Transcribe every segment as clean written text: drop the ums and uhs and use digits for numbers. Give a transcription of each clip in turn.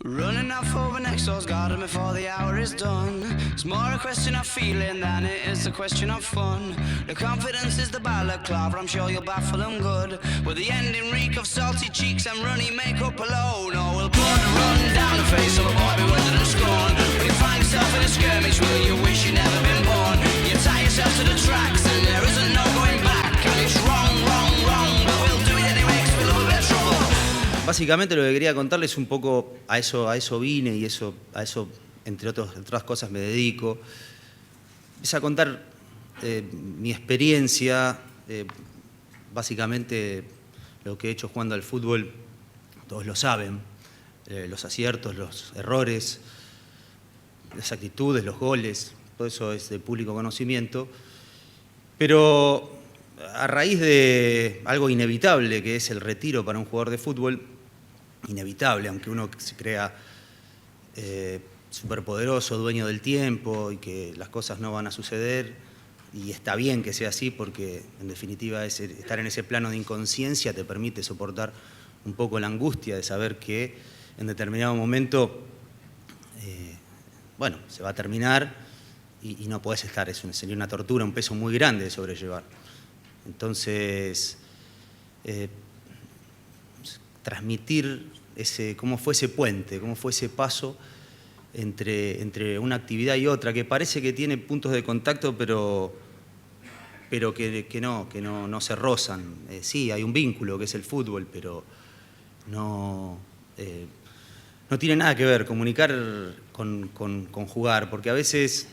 Running off over next door's garden before the hour is done. It's more a question of feeling than it is a question of fun. The confidence is the balaclava, I'm sure you'll baffle them good. With the ending reek of salty cheeks and runny makeup alone. Oh, will blood run down the face of a boy bewildered and scorned. When you find yourself in a skirmish, will you wish you'd never been born? You tie yourself to the tracks and there isn't no going back. And it's wrong, wrong, wrong, but we'll do it anyway 'cause we love a bit of trouble. Básicamente lo que quería contarles un poco, a eso vine y a eso, entre otras cosas, me dedico. Es a contar mi experiencia, básicamente lo que he hecho jugando al fútbol, todos lo saben, los aciertos, los errores, las actitudes, los goles, todo eso es de público conocimiento. Pero a raíz de algo inevitable, que es el retiro para un jugador de fútbol, inevitable, aunque uno se crea superpoderoso, dueño del tiempo y que las cosas no van a suceder, y está bien que sea así porque en definitiva estar en ese plano de inconsciencia te permite soportar un poco la angustia de saber que en determinado momento bueno, se va a terminar y no podés estar, sería una tortura, un peso muy grande de sobrellevar. Entonces, transmitir cómo fue ese puente, cómo fue ese paso entre una actividad y otra, que parece que tiene puntos de contacto, pero que no se rozan. Sí, hay un vínculo que es el fútbol, pero no tiene nada que ver comunicar con jugar, porque a veces,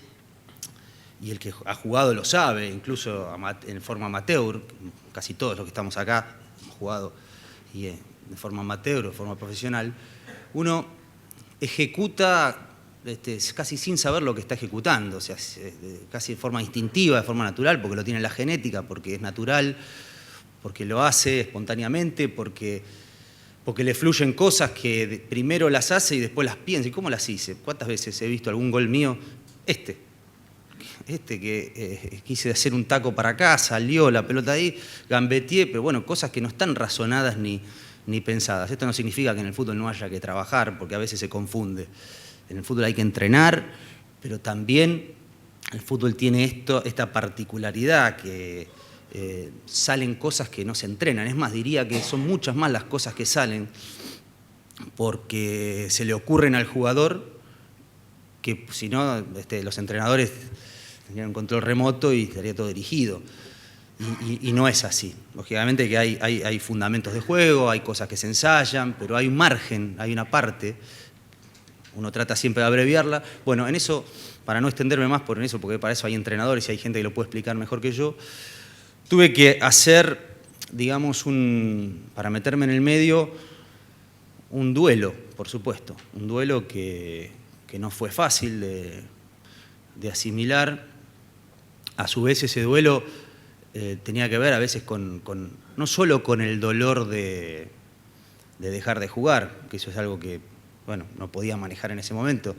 y el que ha jugado lo sabe, incluso en forma amateur, casi todos los que estamos acá hemos jugado y de forma amateur o de forma profesional, uno ejecuta casi sin saber lo que está ejecutando, o sea, casi de forma instintiva, de forma natural, porque lo tiene en la genética, porque es natural, porque lo hace espontáneamente, porque le fluyen cosas que primero las hace y después las piensa. ¿Y cómo las hice? ¿Cuántas veces he visto algún gol mío? Que quise hacer un taco para acá, salió la pelota ahí, gambeteé, pero bueno, cosas que no están razonadas ni pensadas. Esto no significa que en el fútbol no haya que trabajar, porque a veces se confunde. En el fútbol hay que entrenar, pero también el fútbol tiene esta particularidad que salen cosas que no se entrenan. Es más, diría que son muchas más las cosas que salen porque se le ocurren al jugador que si no, los entrenadores tendrían un control remoto y estaría todo dirigido. Y no es así. Lógicamente que hay fundamentos de juego, hay cosas que se ensayan, pero hay un margen, hay una parte. Uno trata siempre de abreviarla. Bueno, en eso, para no extenderme más por eso, porque para eso hay entrenadores y hay gente que lo puede explicar mejor que yo, tuve que hacer, digamos, para meterme en el medio, un duelo, por supuesto. Un duelo que no fue fácil de asimilar. A su vez, ese duelo tenía que ver a veces no solo con el dolor de dejar de jugar, que eso es algo que bueno, no podía manejar en ese momento,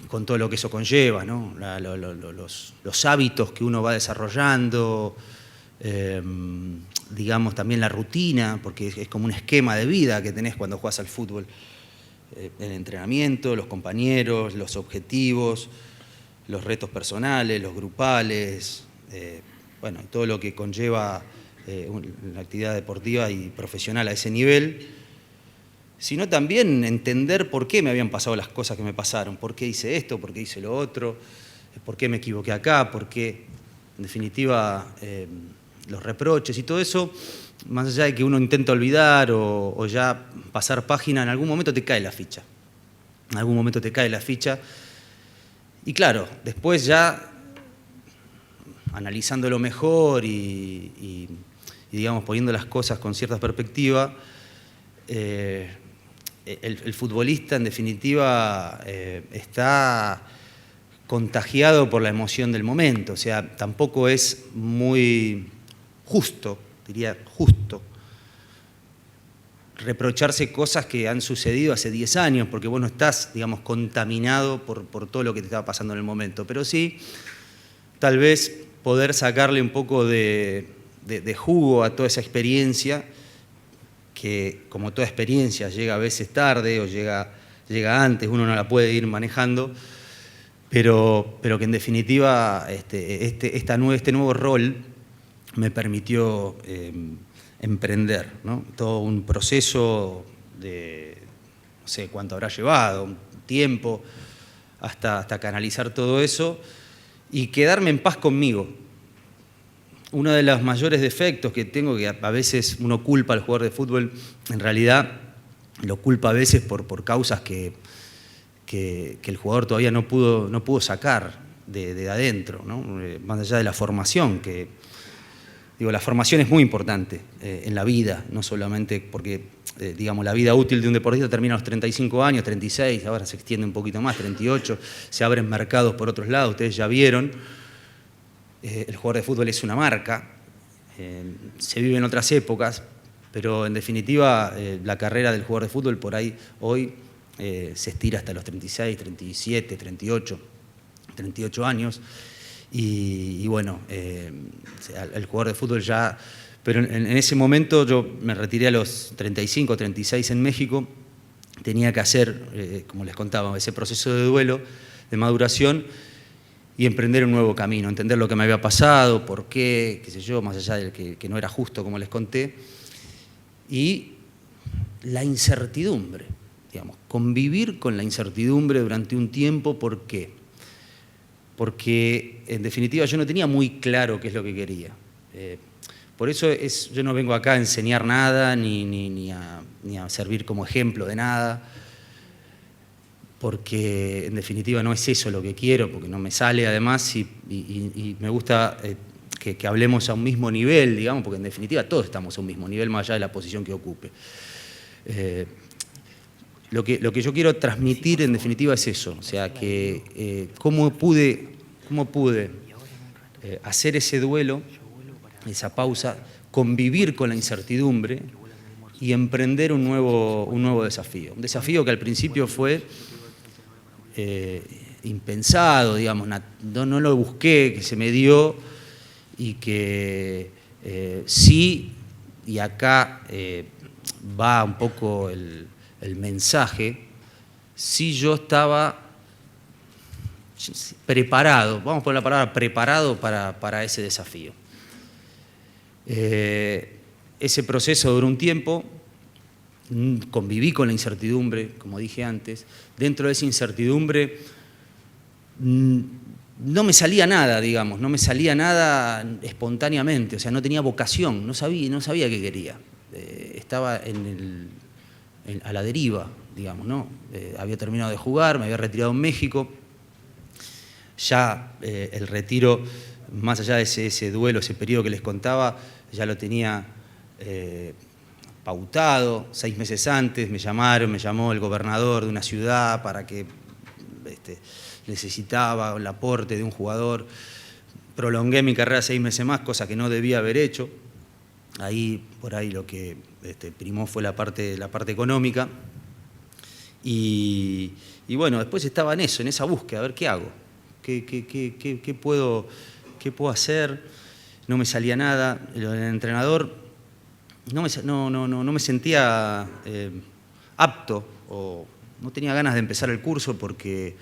con todo lo que eso conlleva, ¿no? Los hábitos que uno va desarrollando, digamos también la rutina, porque es como un esquema de vida que tenés cuando jugás al fútbol. El entrenamiento, los compañeros, los objetivos, los retos personales, los grupales, bueno, todo lo que conlleva la actividad deportiva y profesional a ese nivel, sino también entender por qué me habían pasado las cosas que me pasaron, por qué hice esto, por qué hice lo otro, por qué me equivoqué acá, por qué, en definitiva, los reproches y todo eso, más allá de que uno intenta olvidar o ya pasar página, en algún momento te cae la ficha. En algún momento te cae la ficha. Y claro, después ya, analizándolo mejor y digamos, poniendo las cosas con cierta perspectiva, el futbolista, en definitiva, está contagiado por la emoción del momento. O sea, tampoco es muy justo, diría justo, reprocharse cosas que han sucedido hace 10 años, porque vos no estás, digamos, contaminado por todo lo que te estaba pasando en el momento. Pero sí, tal vez poder sacarle un poco de jugo a toda esa experiencia que como toda experiencia llega a veces tarde o llega antes, uno no la puede ir manejando, pero que en definitiva este nuevo rol me permitió emprender, ¿no? Todo un proceso de, no sé cuánto habrá llevado, un tiempo, hasta canalizar todo eso y quedarme en paz conmigo. Uno de los mayores defectos que tengo, que a veces uno culpa al jugador de fútbol, en realidad lo culpa a veces por causas que el jugador todavía no pudo sacar de adentro, ¿no? Más allá de la formación, que digo, la formación es muy importante en la vida, no solamente porque digamos, la vida útil de un deportista termina a los 35 años, 36, ahora se extiende un poquito más, 38, se abren mercados por otros lados, ustedes ya vieron. El jugador de fútbol es una marca, se vive en otras épocas, pero en definitiva la carrera del jugador de fútbol por ahí hoy se estira hasta los 36, 37, 38 años. Y bueno, el jugador de fútbol ya... Pero en ese momento yo me retiré a los 35, 36 en México, tenía que hacer, como les contaba, ese proceso de duelo, de maduración, y emprender un nuevo camino, entender lo que me había pasado, por qué, qué sé yo, más allá del que no era justo, como les conté, y la incertidumbre, digamos, convivir con la incertidumbre durante un tiempo. ¿Por qué? Porque en definitiva yo no tenía muy claro qué es lo que quería. Por eso yo no vengo acá a enseñar nada, ni a servir como ejemplo de nada, porque en definitiva no es eso lo que quiero, porque no me sale además y me gusta que hablemos a un mismo nivel, digamos, porque en definitiva todos estamos a un mismo nivel, más allá de la posición que ocupe. Lo que yo quiero transmitir en definitiva es eso, o sea, que cómo pude hacer ese duelo, esa pausa, convivir con la incertidumbre y emprender un nuevo desafío. Un desafío que al principio fue impensado, digamos, no lo busqué, que se me dio y que sí, y acá va un poco el mensaje, sí yo estaba preparado, vamos a poner la palabra preparado para ese desafío. Ese proceso duró un tiempo, conviví con la incertidumbre, como dije antes. Dentro de esa incertidumbre no me salía nada, digamos, no me salía nada espontáneamente, o sea, no tenía vocación, no sabía qué quería. Estaba a la deriva, digamos, ¿no? Había terminado de jugar, me había retirado en México. Ya el retiro, más allá de ese duelo, ese periodo que les contaba, ya lo tenía pautado. 6 meses antes me llamó el gobernador de una ciudad para que necesitaba el aporte de un jugador. Prolongué mi carrera 6 meses más, cosa que no debía haber hecho. Por ahí lo que primó fue la parte económica. Y bueno, después estaba en eso, en esa búsqueda, a ver qué hago, qué puedo hacer. No me salía nada. El entrenador no me sentía apto o no tenía ganas de empezar el curso porque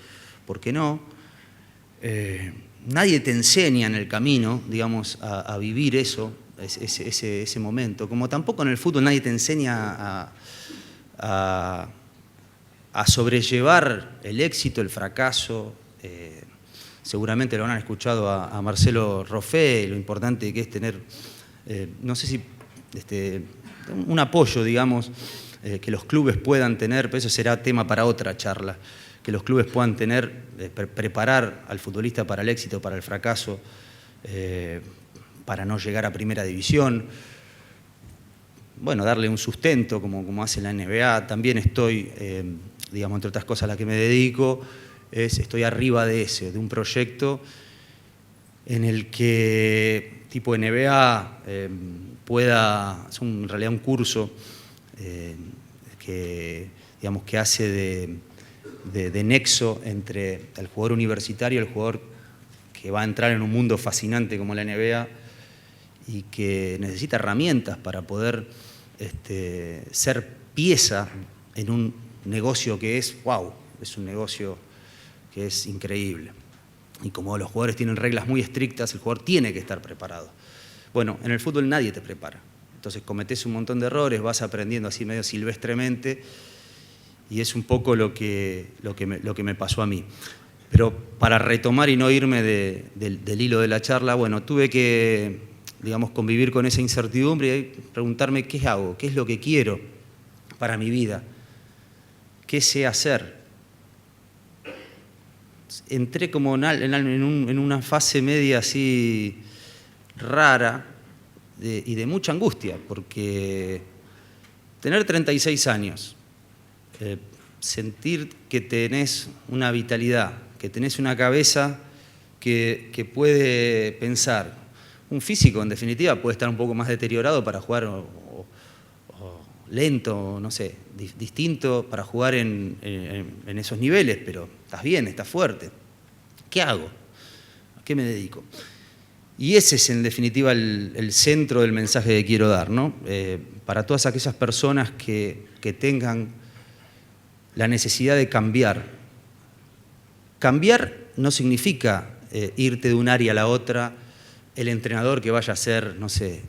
no. Nadie te enseña en el camino, digamos, a vivir eso, ese momento. Como tampoco en el fútbol nadie te enseña a sobrellevar el éxito, el fracaso. Seguramente lo habrán escuchado a Marcelo Roffé, lo importante que es tener, no sé si, un apoyo, digamos, que los clubes puedan tener, pero eso será tema para otra charla, que los clubes puedan tener, preparar al futbolista para el éxito, para el fracaso, para no llegar a primera división. Bueno, darle un sustento como hace la NBA. También estoy, digamos, entre otras cosas a las que me dedico, estoy arriba de un proyecto en el que tipo NBA pueda, es en realidad un curso que hace de nexo entre el jugador universitario y el jugador que va a entrar en un mundo fascinante como la NBA y que necesita herramientas para poder ser pieza en un negocio que es, wow, es un negocio que es increíble. Y como los jugadores tienen reglas muy estrictas, el jugador tiene que estar preparado. Bueno, en el fútbol nadie te prepara. Entonces cometés un montón de errores, vas aprendiendo así medio silvestremente, y es un poco lo que me pasó a mí. Pero para retomar y no irme del hilo de la charla, bueno, tuve que, digamos, convivir con esa incertidumbre y preguntarme qué hago, qué es lo que quiero para mi vida, qué sé hacer. Entré como en una fase media así rara y de mucha angustia, porque tener 36 años, sentir que tenés una vitalidad, que tenés una cabeza que puede pensar, un físico en definitiva puede estar un poco más deteriorado para jugar o lento, no sé, distinto para jugar en esos niveles, pero estás bien, estás fuerte. ¿Qué hago? ¿A qué me dedico? Y ese es en definitiva el centro del mensaje que quiero dar, ¿no? Para todas aquellas personas que tengan la necesidad de cambiar. Cambiar no significa irte de un área a la otra, el entrenador que vaya a ser, no sé,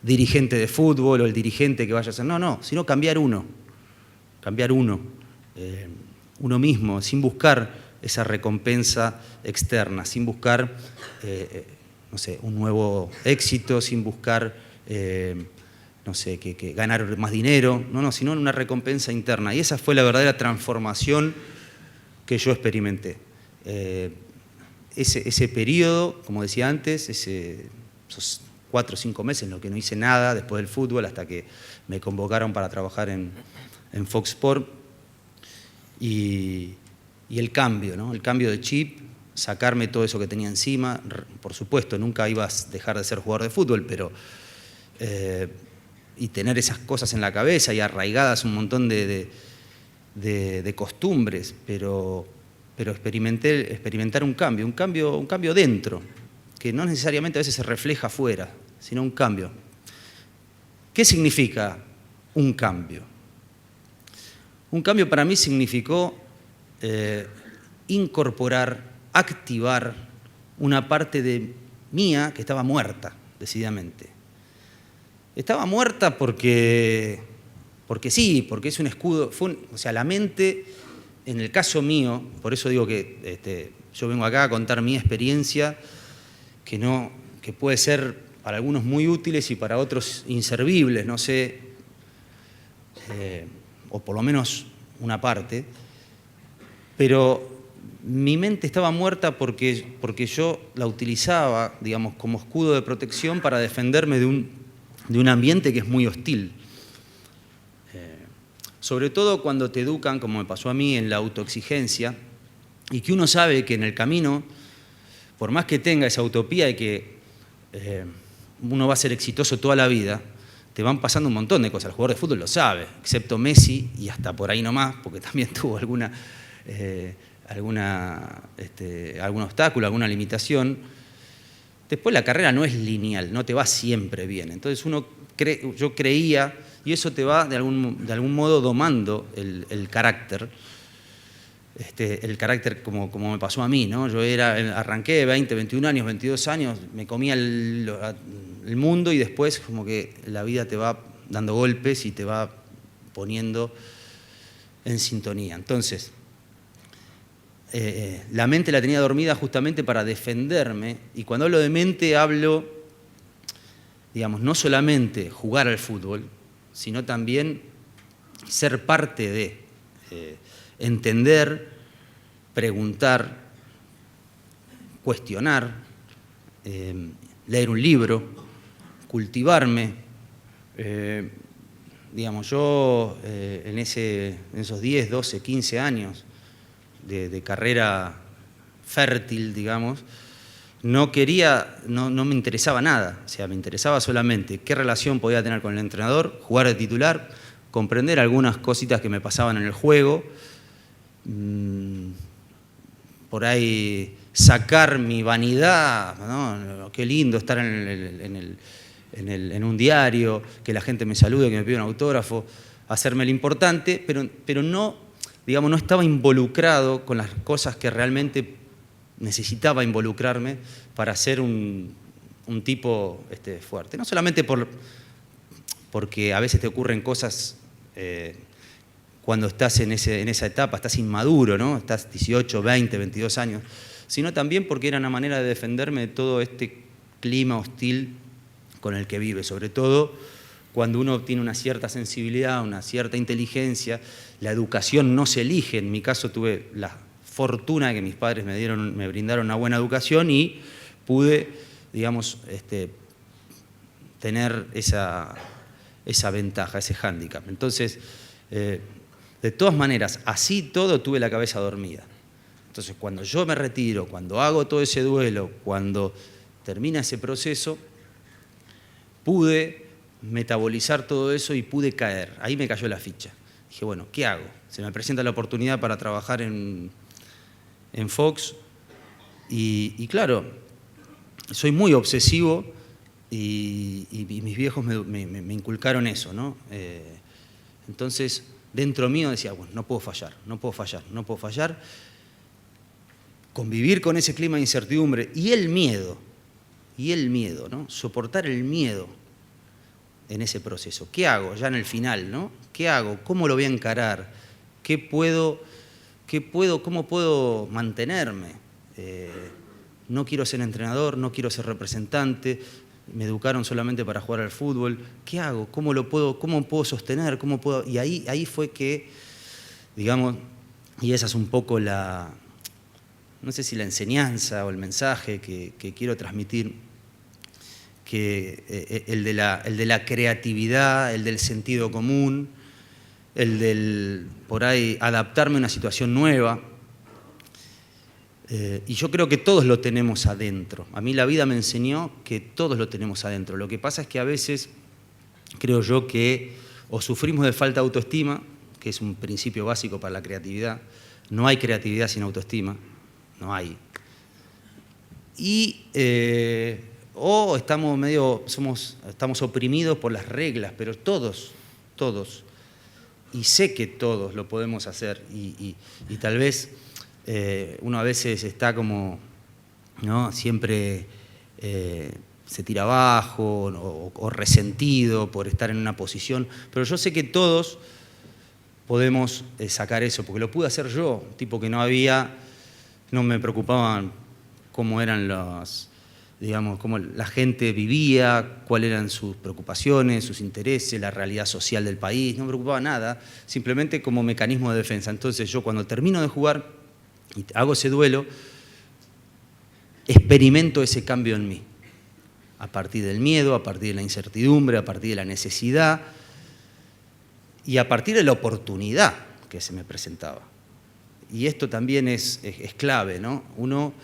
dirigente de fútbol o el dirigente que vaya a ser, no, sino cambiar uno, uno mismo, sin buscar esa recompensa externa, sin buscar, no sé, un nuevo éxito, sin buscar, no sé, que ganar más dinero, sino una recompensa interna. Y esa fue la verdadera transformación que yo experimenté. Ese periodo, como decía antes, esos 4 o 5 meses en los que no hice nada después del fútbol, hasta que me convocaron para trabajar en Fox Sport, y el cambio, ¿no? El cambio de chip, sacarme todo eso que tenía encima. Por supuesto, nunca ibas a dejar de ser jugador de fútbol, pero y tener esas cosas en la cabeza y arraigadas un montón de costumbres, pero experimentar un cambio dentro, que no necesariamente a veces se refleja afuera, sino un cambio. ¿Qué significa un cambio? Un cambio para mí significó incorporar, activar una parte de mía que estaba muerta, decididamente. Estaba muerta porque sí, porque es un escudo. O sea, la mente, en el caso mío, por eso digo que yo vengo acá a contar mi experiencia, que puede ser para algunos muy útiles y para otros inservibles, no sé, o por lo menos una parte, pero mi mente estaba muerta porque yo la utilizaba, digamos, como escudo de protección para defenderme de un ambiente que es muy hostil. Sobre todo cuando te educan, como me pasó a mí, en la autoexigencia, y que uno sabe que en el camino, por más que tenga esa utopía de que uno va a ser exitoso toda la vida, te van pasando un montón de cosas. El jugador de fútbol lo sabe, excepto Messi, y hasta por ahí nomás, porque también tuvo algún obstáculo, alguna limitación. Después la carrera no es lineal, no te va siempre bien. Entonces yo creía, y eso te va de algún modo domando el carácter. El carácter como me pasó a mí, ¿no? Yo arranqué de 20, 21 años, 22 años, me comía el mundo y después como que la vida te va dando golpes y te va poniendo en sintonía. Entonces, la mente la tenía dormida justamente para defenderme, y cuando hablo de mente hablo, digamos, no solamente jugar al fútbol, sino también ser parte de, entender, preguntar, cuestionar, leer un libro, cultivarme. Digamos, yo en esos 10, 12, 15 años de carrera fértil, digamos, no me interesaba nada. O sea, me interesaba solamente qué relación podía tener con el entrenador, jugar de titular, comprender algunas cositas que me pasaban en el juego, por ahí sacar mi vanidad, ¿no? Qué lindo estar en en un diario, que la gente me salude, que me pida un autógrafo, hacerme el importante, pero no, digamos, no estaba involucrado con las cosas que realmente necesitaba involucrarme para ser un tipo fuerte. No solamente porque a veces te ocurren cosas cuando estás en esa etapa, estás inmaduro, ¿no? Estás 18, 20, 22 años, sino también porque era una manera de defenderme de todo este clima hostil con el que vive, sobre todo cuando uno tiene una cierta sensibilidad, una cierta inteligencia. La educación no se elige. En mi caso tuve la fortuna de que mis padres me brindaron una buena educación y pude, digamos, tener esa ventaja, ese hándicap. Entonces, de todas maneras, así todo tuve la cabeza dormida. Entonces, cuando yo me retiro, cuando hago todo ese duelo, cuando termina ese proceso, pude metabolizar todo eso y pude caer. Ahí me cayó la ficha. Dije, bueno, ¿qué hago? Se me presenta la oportunidad para trabajar en Fox y claro, soy muy obsesivo y mis viejos me inculcaron eso, ¿no? Entonces, dentro mío decía, bueno, no puedo fallar, no puedo fallar, no puedo fallar. Convivir con ese clima de incertidumbre y el miedo, ¿no? Soportar el miedo en ese proceso. ¿Qué hago ya en el final, ¿no? ¿Qué hago? ¿Cómo lo voy a encarar? ¿Cómo puedo mantenerme? No quiero ser entrenador, no quiero ser representante, me educaron solamente para jugar al fútbol. ¿Qué hago? ¿Cómo puedo sostener? Y ahí fue que, digamos, y esa es un poco no sé si la enseñanza o el mensaje que quiero transmitir, que el de la creatividad, el del sentido común, el del, por ahí, adaptarme a una situación nueva. Y yo creo que todos lo tenemos adentro. A mí la vida me enseñó que todos lo tenemos adentro. Lo que pasa es que a veces creo yo que o sufrimos de falta de autoestima, que es un principio básico para la creatividad. No hay creatividad sin autoestima, no hay. O estamos oprimidos por las reglas, pero todos, y sé que todos lo podemos hacer, y tal vez uno a veces está como, ¿no? Siempre se tira abajo o resentido por estar en una posición, pero yo sé que todos podemos sacar eso, porque lo pude hacer yo, tipo que no me preocupaban cómo eran digamos, cómo la gente vivía, cuáles eran sus preocupaciones, sus intereses, la realidad social del país, no me preocupaba nada, simplemente como mecanismo de defensa. Entonces yo cuando termino de jugar y hago ese duelo, experimento ese cambio en mí, a partir del miedo, a partir de la incertidumbre, a partir de la necesidad y a partir de la oportunidad que se me presentaba. Y esto también es clave, ¿no? Uno,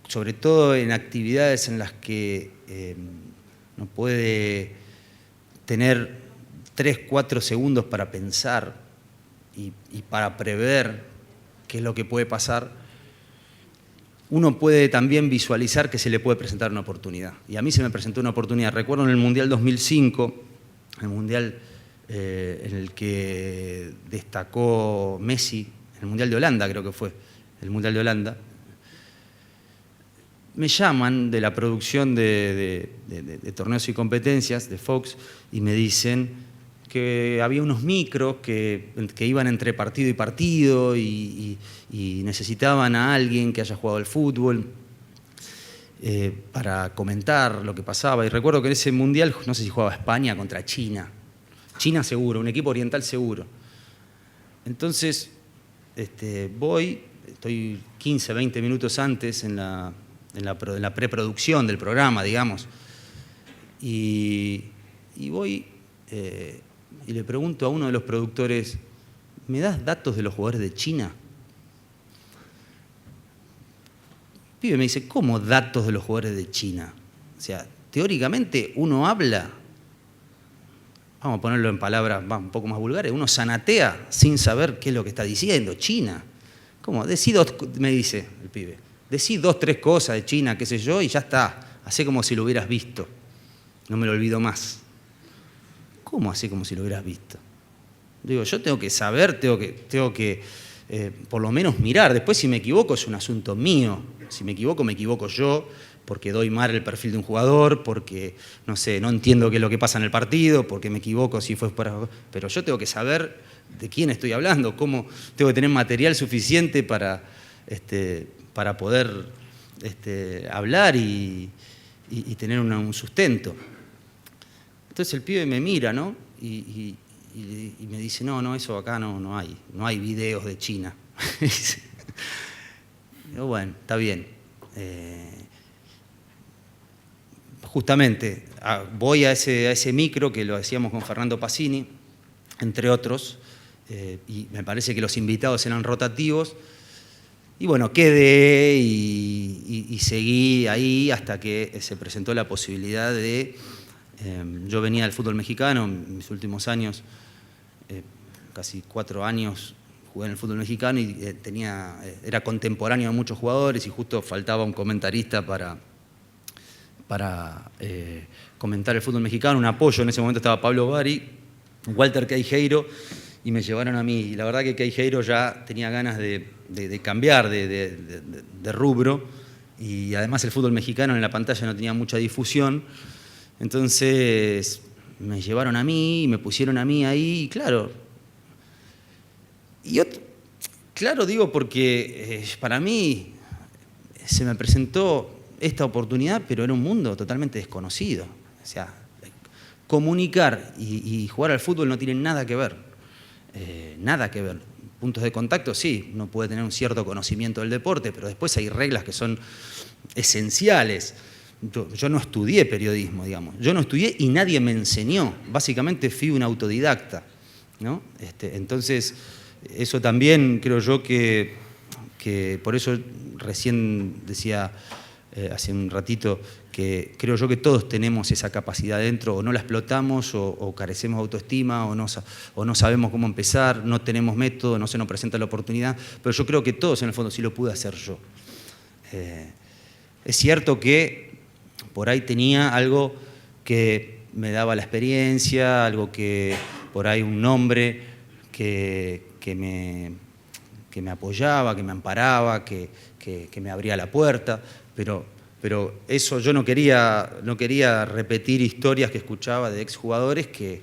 sobre todo en actividades en las que no puede tener 3, 4 segundos para pensar y para prever qué es lo que puede pasar, uno puede también visualizar que se le puede presentar una oportunidad. Y a mí se me presentó una oportunidad. Recuerdo en el Mundial 2005, el Mundial en el que destacó Messi, el Mundial de Holanda creo que fue, el Mundial de Holanda, me llaman de la producción de torneos y competencias de Fox y me dicen que había unos micros que iban entre partido y partido y necesitaban a alguien que haya jugado al fútbol para comentar lo que pasaba. Y recuerdo que en ese mundial, no sé si jugaba España contra China. China seguro, un equipo oriental seguro. Entonces estoy 15, 20 minutos antes en la preproducción del programa, digamos, y voy y le pregunto a uno de los productores, ¿me das datos de los jugadores de China? El pibe me dice, ¿cómo datos de los jugadores de China? O sea, teóricamente uno habla, vamos a ponerlo en palabras un poco más vulgares, uno zanatea sin saber qué es lo que está diciendo, China. ¿Cómo? Me dice el pibe, decí 2, 3 cosas de China, qué sé yo, y ya está. hacé como si lo hubieras visto, no me lo olvido más. ¿Cómo hacé como si lo hubieras visto? Digo, yo tengo que saber, tengo que por lo menos mirar. Después, si me equivoco, es un asunto mío. Si me equivoco yo, porque doy mal el perfil de un jugador, porque, no sé, no entiendo qué es lo que pasa en el partido, porque me equivoco si fue para... Pero yo tengo que saber de quién estoy hablando, cómo tengo que tener material suficiente para poder hablar y tener un sustento. Entonces el pibe me mira, ¿no? Y me dice, no, eso acá no hay videos de China. Digo, bueno, está bien. Justamente voy a ese micro que lo hacíamos con Fernando Pacini, entre otros, y me parece que los invitados eran rotativos. Y bueno, quedé y seguí ahí hasta que se presentó la posibilidad de... yo venía del fútbol mexicano, en mis últimos años, casi 4 años jugué en el fútbol mexicano y era contemporáneo de muchos jugadores y justo faltaba un comentarista para comentar el fútbol mexicano, un apoyo. En ese momento estaba Pablo Bari, Walter Queijeiro, y me llevaron a mí. Y la verdad que Queijeiro ya tenía ganas de cambiar de rubro, y además el fútbol mexicano en la pantalla no tenía mucha difusión. Entonces me llevaron a mí y me pusieron a mí ahí, y claro. Digo, porque para mí se me presentó esta oportunidad, pero era un mundo totalmente desconocido. O sea, comunicar y jugar al fútbol no tienen nada que ver. Nada que ver. Puntos de contacto, sí, uno puede tener un cierto conocimiento del deporte, pero después hay reglas que son esenciales. Yo no estudié periodismo, digamos. Yo no estudié y nadie me enseñó. Básicamente fui un autodidacta, ¿no? Entonces, eso también creo yo que por eso recién decía hace un ratito que creo yo que todos tenemos esa capacidad dentro, o no la explotamos, o carecemos de autoestima, o no sabemos cómo empezar, no tenemos método, no se nos presenta la oportunidad, pero yo creo que todos en el fondo sí lo pude hacer yo. Es cierto que por ahí tenía algo que me daba la experiencia, algo que por ahí un nombre que me apoyaba, que me amparaba, que me abría la puerta, pero eso yo no quería repetir historias que escuchaba de exjugadores que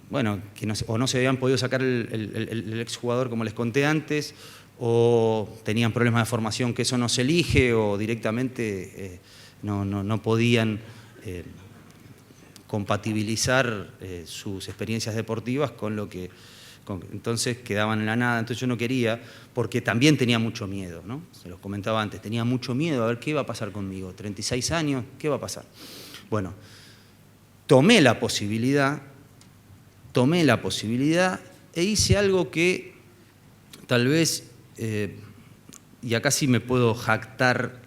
no se habían podido sacar el exjugador como les conté antes, o tenían problemas de formación que eso no se elige, o directamente no podían compatibilizar sus experiencias deportivas con lo que... Entonces quedaban en la nada. Entonces yo no quería, porque también tenía mucho miedo, ¿no? Se los comentaba antes, tenía mucho miedo a ver qué iba a pasar conmigo. 36 años, ¿qué va a pasar? Bueno, tomé la posibilidad e hice algo que tal vez, y acá sí me puedo jactar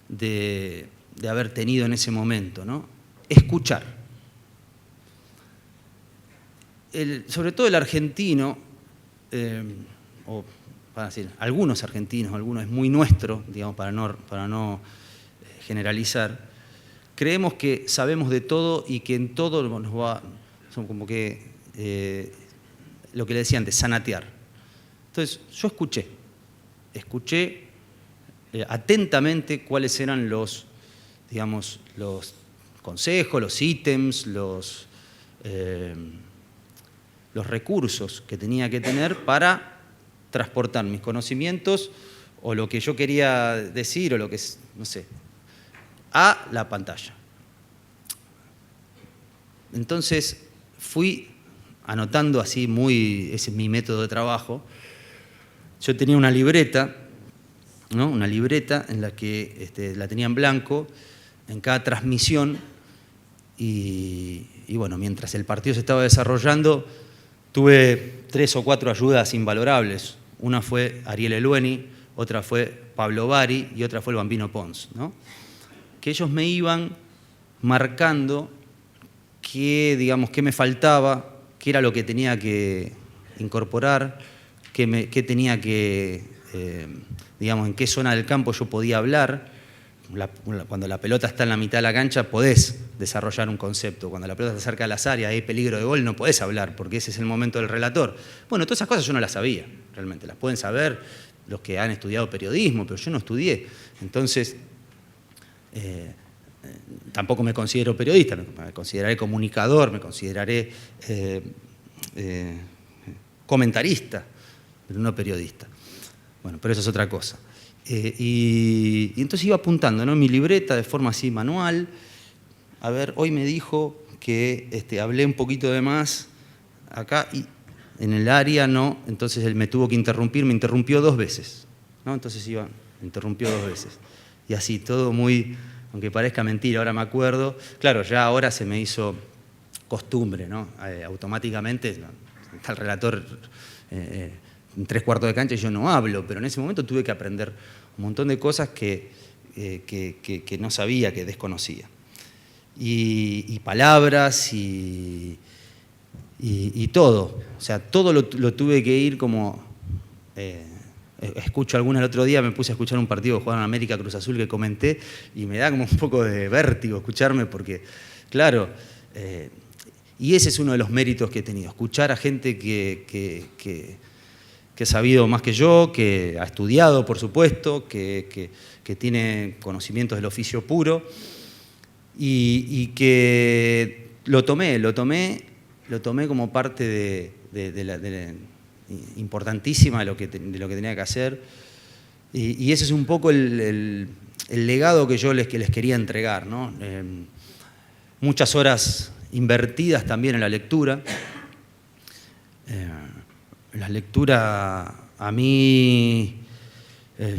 de haber tenido en ese momento, ¿no? Escuchar. Sobre todo el argentino, o para decir, algunos argentinos, algunos es muy nuestro, digamos, para no generalizar, creemos que sabemos de todo y que en todo son como que, lo que le decía antes, zanatear. Entonces, yo escuché atentamente cuáles eran los consejos, los ítems, los recursos que tenía que tener para transportar mis conocimientos o lo que yo quería decir o lo que es, no sé, a la pantalla. Entonces fui anotando así ese es mi método de trabajo. Yo tenía una libreta, ¿no? Una libreta en la que la tenía en blanco en cada transmisión y bueno, mientras el partido se estaba desarrollando, tuve 3 o 4 ayudas invalorables. Una fue Ariel Elueni, otra fue Pablo Bari y otra fue el Bambino Pons, ¿no? Que ellos me iban marcando qué me faltaba, qué era lo que tenía que incorporar, qué tenía que, en qué zona del campo yo podía hablar, cuando la pelota está en la mitad de la cancha podés desarrollar un concepto. Cuando la pelota está cerca de las áreas, hay peligro de gol, no podés hablar, porque ese es el momento del relator. Bueno, todas esas cosas yo no las sabía, realmente. Las pueden saber los que han estudiado periodismo, pero yo no estudié. Entonces, tampoco me considero periodista, me consideraré comunicador, me consideraré comentarista, pero no periodista. Bueno, pero eso es otra cosa. Y entonces iba apuntando, ¿no?, en mi libreta de forma así manual. A ver, hoy me dijo que hablé un poquito de más acá y en el área no, entonces él me tuvo que interrumpir, me interrumpió 2 veces, ¿no? Entonces me interrumpió 2 veces. Y así, todo muy, aunque parezca mentira, ahora me acuerdo. Claro, ya ahora se me hizo costumbre, ¿no? Automáticamente, ¿no?, está el relator en 3/4 de cancha y yo no hablo, pero en ese momento tuve que aprender un montón de cosas que no sabía, que desconocía. Y palabras y todo. O sea, todo lo tuve que ir como... escucho algunas el otro día, me puse a escuchar un partido que jugaron América Cruz Azul que comenté y me da como un poco de vértigo escucharme porque, claro... y ese es uno de los méritos que he tenido, escuchar a gente que ha sabido más que yo, que ha estudiado, por supuesto, que tiene conocimientos del oficio puro y que lo tomé como parte importantísima de lo que tenía que hacer y ese es un poco el legado que yo les quería entregar, ¿no? Muchas horas invertidas también en la lectura. La lectura a mí,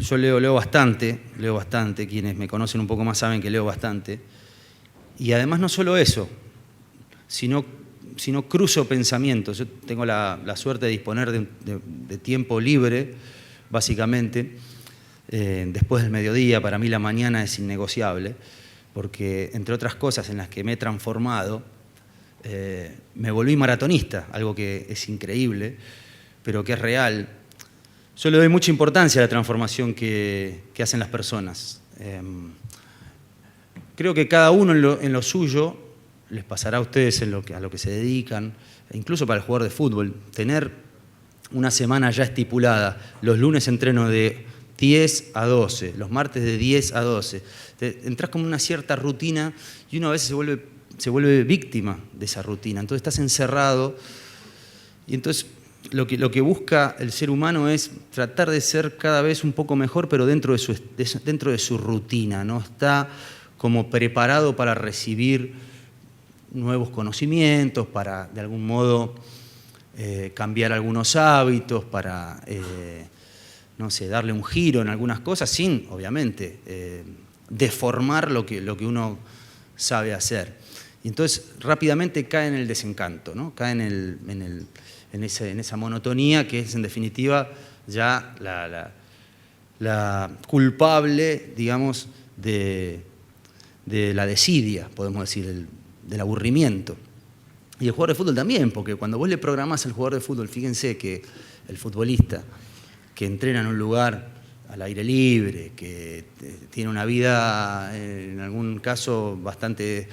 yo leo bastante, quienes me conocen un poco más saben que leo bastante, y además no solo eso, sino cruzo pensamientos. Yo tengo la suerte de disponer de tiempo libre, básicamente, después del mediodía. Para mí la mañana es innegociable, porque entre otras cosas en las que me he transformado, me volví maratonista, algo que es increíble, pero que es real. Yo le doy mucha importancia a la transformación que hacen las personas. Creo que cada uno en lo suyo, les pasará a ustedes a lo que se dedican, incluso para el jugador de fútbol, tener una semana ya estipulada. Los lunes entreno de 10 a 12, los martes de 10 a 12. Entrás como en una cierta rutina y uno a veces se vuelve víctima de esa rutina. Entonces estás encerrado y entonces lo que busca el ser humano es tratar de ser cada vez un poco mejor, pero dentro de su rutina, ¿no? Está como preparado para recibir nuevos conocimientos, para de algún modo cambiar algunos hábitos, para no sé, darle un giro en algunas cosas sin, obviamente, deformar lo que uno sabe hacer. Y entonces rápidamente cae en el desencanto, ¿no? Cae en esa monotonía que es en definitiva ya la culpable, digamos, de la desidia, podemos decir, del aburrimiento. Y el jugador de fútbol también, porque cuando vos le programás al jugador de fútbol, fíjense que el futbolista que entrena en un lugar al aire libre, que tiene una vida en algún caso bastante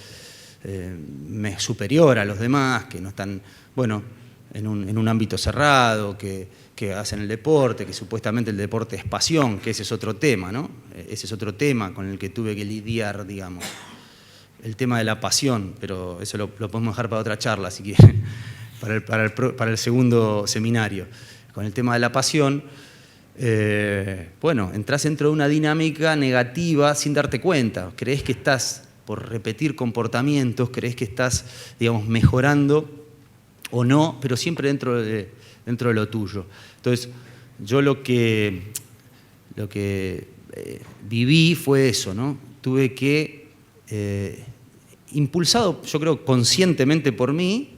superior a los demás, que no están, bueno, en un ámbito cerrado, que hacen el deporte, que supuestamente el deporte es pasión, que ese es otro tema, ¿no? Ese es otro tema con el que tuve que lidiar, digamos. El tema de la pasión, pero eso lo podemos dejar para otra charla, si quieren, para el segundo seminario. Con el tema de la pasión, bueno, entras dentro de una dinámica negativa sin darte cuenta. Creés que estás, por repetir comportamientos, creés que estás, digamos, mejorando o no, pero siempre dentro de lo tuyo. Entonces, yo lo que viví fue eso, ¿no? Tuve que, impulsado, yo creo, conscientemente por mí,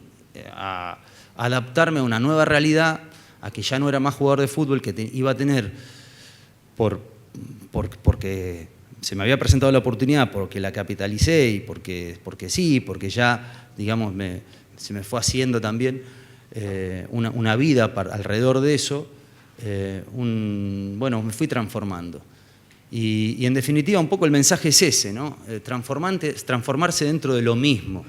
a adaptarme a una nueva realidad, a que ya no era más jugador de fútbol, que iba a tener, porque se me había presentado la oportunidad, porque la capitalicé y porque sí, porque ya, digamos, se me fue haciendo también una vida alrededor de eso, bueno, me fui transformando. Y en definitiva un poco el mensaje es ese, ¿no? Transformarse dentro de lo mismo.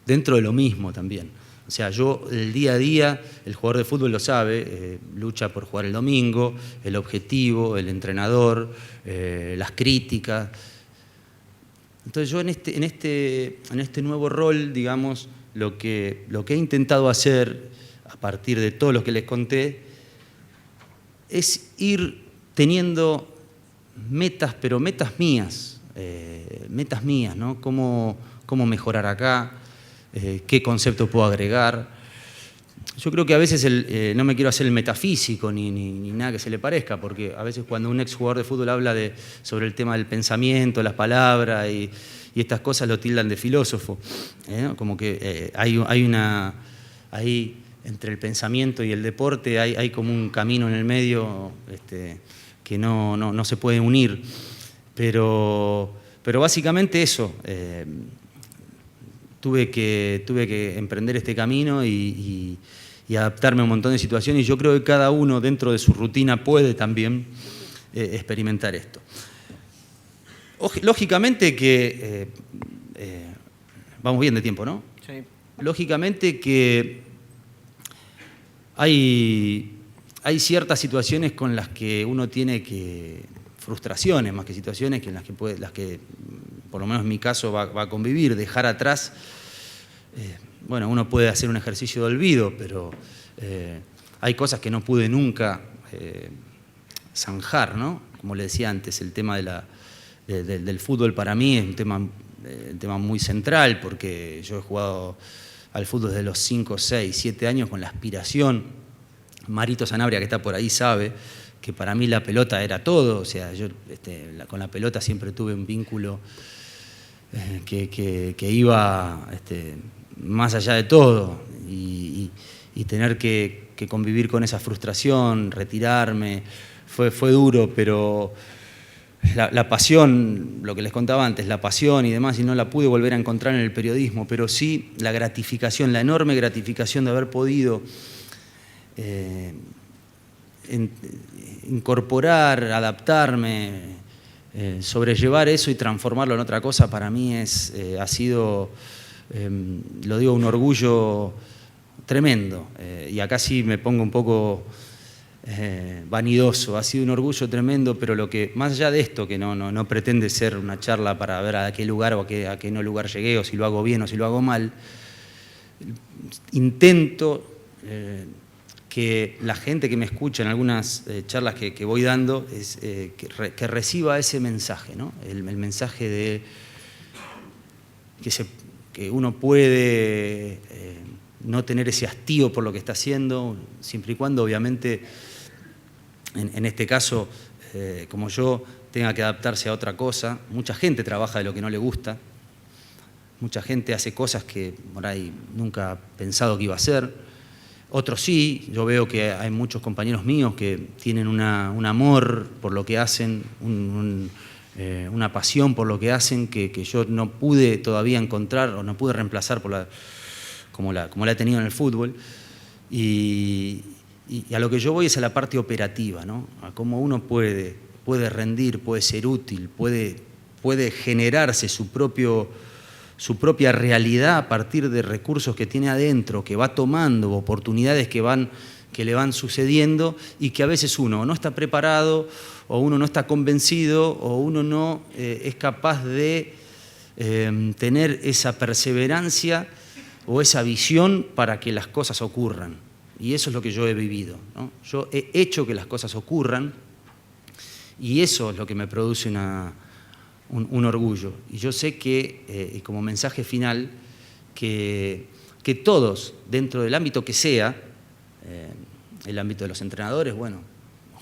Dentro de lo mismo también. O sea, yo el día a día, el jugador de fútbol lo sabe, lucha por jugar el domingo, el objetivo, el entrenador, las críticas. Entonces yo en este nuevo rol, digamos, lo que he intentado hacer a partir de todo lo que les conté es ir teniendo metas, pero metas mías, ¿no? Cómo mejorar acá, qué concepto puedo agregar. Yo creo que a veces no me quiero hacer el metafísico ni nada que se le parezca, porque a veces cuando un exjugador de fútbol habla sobre el tema del pensamiento, las palabras y estas cosas lo tildan de filósofo, ¿no? Como que hay entre el pensamiento y el deporte hay como un camino en el medio que no se puede unir. Pero básicamente eso. Tuve que emprender este camino y adaptarme a un montón de situaciones, y yo creo que cada uno dentro de su rutina puede también experimentar esto. Lógicamente que... vamos bien de tiempo, ¿no? Sí. Lógicamente que hay ciertas situaciones con las que uno tiene que... frustraciones, más que situaciones en las que por lo menos en mi caso va a convivir, dejar atrás. Bueno, uno puede hacer un ejercicio de olvido, pero hay cosas que no pude nunca zanjar, ¿no? Como le decía antes, el tema del fútbol para mí es un tema muy central, porque yo he jugado al fútbol desde los 5, 6, 7 años con la aspiración. Marito Sanabria, que está por ahí, sabe que para mí la pelota era todo. O sea, yo con la pelota siempre tuve un vínculo que iba más allá de todo, y tener que convivir con esa frustración, retirarme, fue duro, pero la pasión, lo que les contaba antes, la pasión y demás, y no la pude volver a encontrar en el periodismo, pero sí la gratificación, la enorme gratificación de haber podido incorporar, adaptarme, sobrellevar eso y transformarlo en otra cosa. Para mí ha sido, lo digo, un orgullo tremendo. Y acá sí me pongo un poco vanidoso. Ha sido un orgullo tremendo, pero lo que, más allá de esto, que no pretende ser una charla para ver a qué lugar o a qué no lugar llegué, o si lo hago bien o si lo hago mal, intento que la gente que me escucha en algunas charlas que voy dando que reciba ese mensaje, ¿no? El mensaje de que uno puede no tener ese hastío por lo que está haciendo, siempre y cuando, obviamente, en este caso, como yo, tenga que adaptarse a otra cosa. Mucha gente trabaja de lo que no le gusta, mucha gente hace cosas que por ahí nunca ha pensado que iba a hacer. Otros sí, yo veo que hay muchos compañeros míos que tienen un amor por lo que hacen, una pasión por lo que hacen que yo no pude todavía encontrar o no pude reemplazar como la he tenido en el fútbol. Y a lo que yo voy es a la parte operativa, ¿no? A cómo uno puede rendir, puede ser útil, puede generarse su propia realidad a partir de recursos que tiene adentro, que va tomando, oportunidades que le van sucediendo, y que a veces uno no está preparado, o uno no está convencido, o uno no es capaz de tener esa perseverancia o esa visión para que las cosas ocurran. Y eso es lo que yo he vivido, ¿no? Yo he hecho que las cosas ocurran, y eso es lo que me produce un orgullo. Y yo sé que, como mensaje final, que todos, dentro del ámbito que sea, el ámbito de los entrenadores, bueno,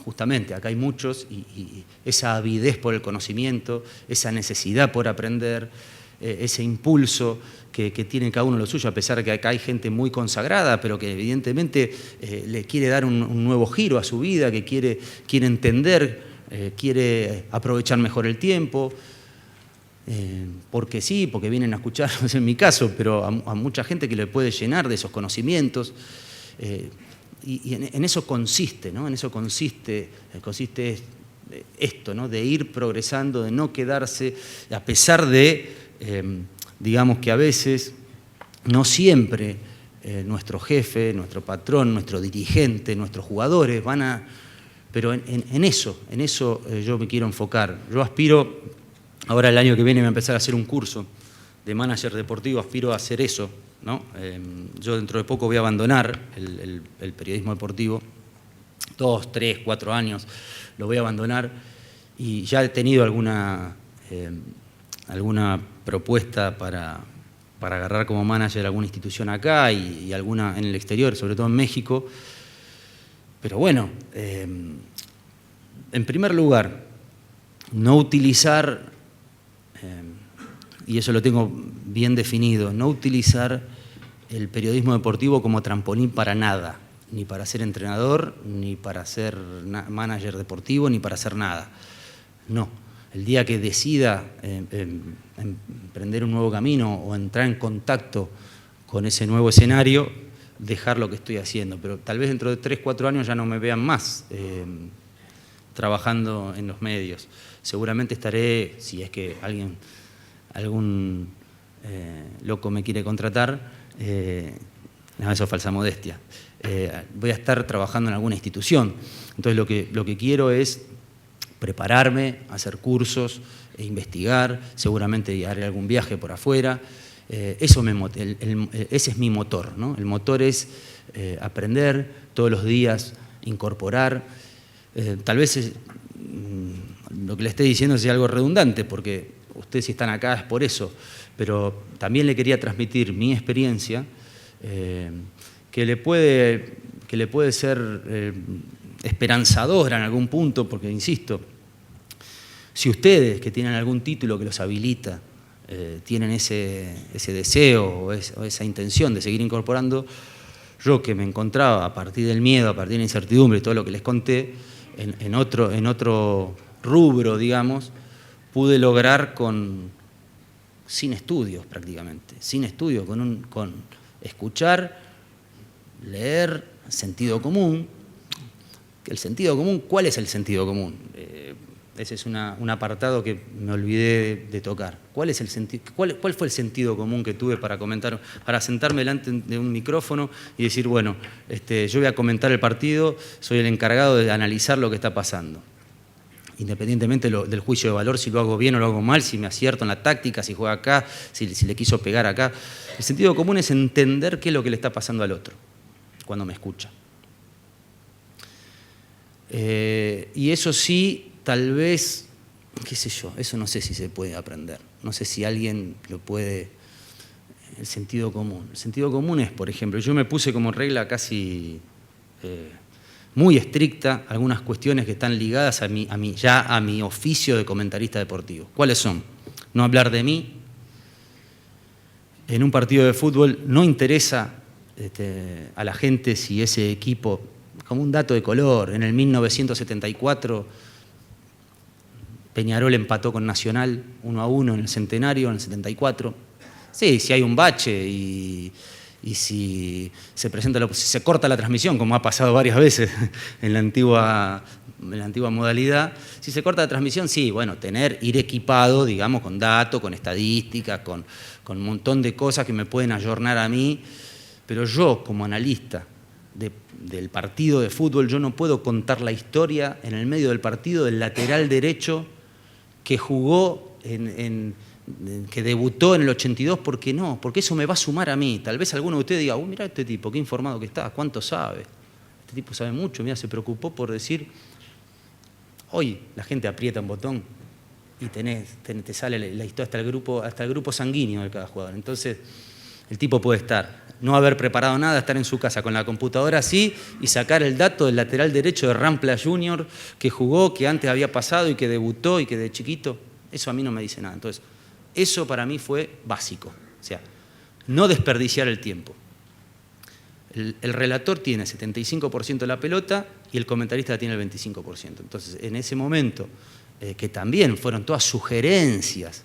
justamente acá hay muchos, y esa avidez por el conocimiento, esa necesidad por aprender, ese impulso que tiene cada uno lo suyo, a pesar de que acá hay gente muy consagrada, pero que evidentemente le quiere dar un nuevo giro a su vida, que quiere entender, quiere aprovechar mejor el tiempo. Porque sí, porque vienen a escuchar, no es en mi caso, pero a mucha gente que le puede llenar de esos conocimientos, y en eso consiste, ¿no? En eso consiste esto, ¿no? De ir progresando, de no quedarse, a pesar de, digamos que a veces, no siempre nuestro jefe, nuestro patrón, nuestro dirigente, nuestros jugadores van a... Pero en eso yo me quiero enfocar. Yo aspiro, ahora el año que viene voy a empezar a hacer un curso de manager deportivo, aspiro a hacer eso, ¿no? Yo dentro de poco voy a abandonar el periodismo deportivo, 2, 3, 4 años lo voy a abandonar, y ya he tenido alguna propuesta para agarrar como manager alguna institución acá y alguna en el exterior, sobre todo en México. Pero bueno, en primer lugar, no utilizar, y eso lo tengo bien definido, no utilizar el periodismo deportivo como trampolín para nada, ni para ser entrenador, ni para ser manager deportivo, ni para hacer nada. No, el día que decida emprender un nuevo camino o entrar en contacto con ese nuevo escenario, dejar lo que estoy haciendo. Pero tal vez dentro de 3, 4 años ya no me vean más trabajando en los medios. Seguramente estaré, si es que algún loco me quiere contratar, no, eso es falsa modestia. Voy a estar trabajando en alguna institución. Entonces lo que quiero es prepararme, hacer cursos, investigar, seguramente haré algún viaje por afuera. Ese es mi motor, ¿no? El motor es aprender todos los días, incorporar. Tal vez lo que le esté diciendo sea algo redundante, porque ustedes si están acá es por eso, pero también le quería transmitir mi experiencia, que le puede ser esperanzadora en algún punto, porque insisto, si ustedes que tienen algún título que los habilita, tienen ese deseo o esa intención de seguir incorporando, yo que me encontraba a partir del miedo, a partir de la incertidumbre y todo lo que les conté, en otro rubro, digamos, pude lograr sin estudios prácticamente, sin estudios, con escuchar, leer, sentido común. El sentido común, ¿cuál es el sentido común? Ese es un apartado que me olvidé de tocar. ¿Cuál fue el sentido común que tuve para sentarme delante de un micrófono y decir, bueno, yo voy a comentar el partido, soy el encargado de analizar lo que está pasando? Independientemente del juicio de valor, si lo hago bien o lo hago mal, si me acierto en la táctica, si juega acá, si le quiso pegar acá. El sentido común es entender qué es lo que le está pasando al otro cuando me escucha. Y eso sí, tal vez, qué sé yo, eso no sé si se puede aprender. No sé si alguien lo puede... El sentido común. El sentido común es, por ejemplo, yo me puse como regla casi muy estricta algunas cuestiones que están ligadas a mi oficio de comentarista deportivo. ¿Cuáles son? No hablar de mí. En un partido de fútbol no interesa a la gente si ese equipo, como un dato de color, en el 1974 Peñarol empató con Nacional 1-1 en el Centenario, en el 74. Sí, si hay un bache y si se corta la transmisión, como ha pasado varias veces en la antigua modalidad, si se corta la transmisión, sí, bueno, ir equipado, digamos, con datos, con estadísticas, con un montón de cosas que me pueden ayornar a mí, pero yo, como analista del partido de fútbol, yo no puedo contar la historia en el medio del partido del lateral derecho que jugó que debutó en el 82, ¿por qué no? Porque eso me va a sumar a mí. Tal vez alguno de ustedes diga, mirá este tipo, qué informado que está, cuánto sabe. Este tipo sabe mucho, mira, se preocupó por decir, hoy la gente aprieta un botón y te sale la historia hasta el grupo sanguíneo de cada jugador. Entonces, el tipo puede no haber preparado nada, estar en su casa con la computadora así y sacar el dato del lateral derecho de Rampla Junior que jugó, que antes había pasado y que debutó y que de chiquito, eso a mí no me dice nada. Entonces, eso para mí fue básico. O sea, no desperdiciar el tiempo. El relator tiene 75% de la pelota y el comentarista tiene el 25%. Entonces, en ese momento, que también fueron todas sugerencias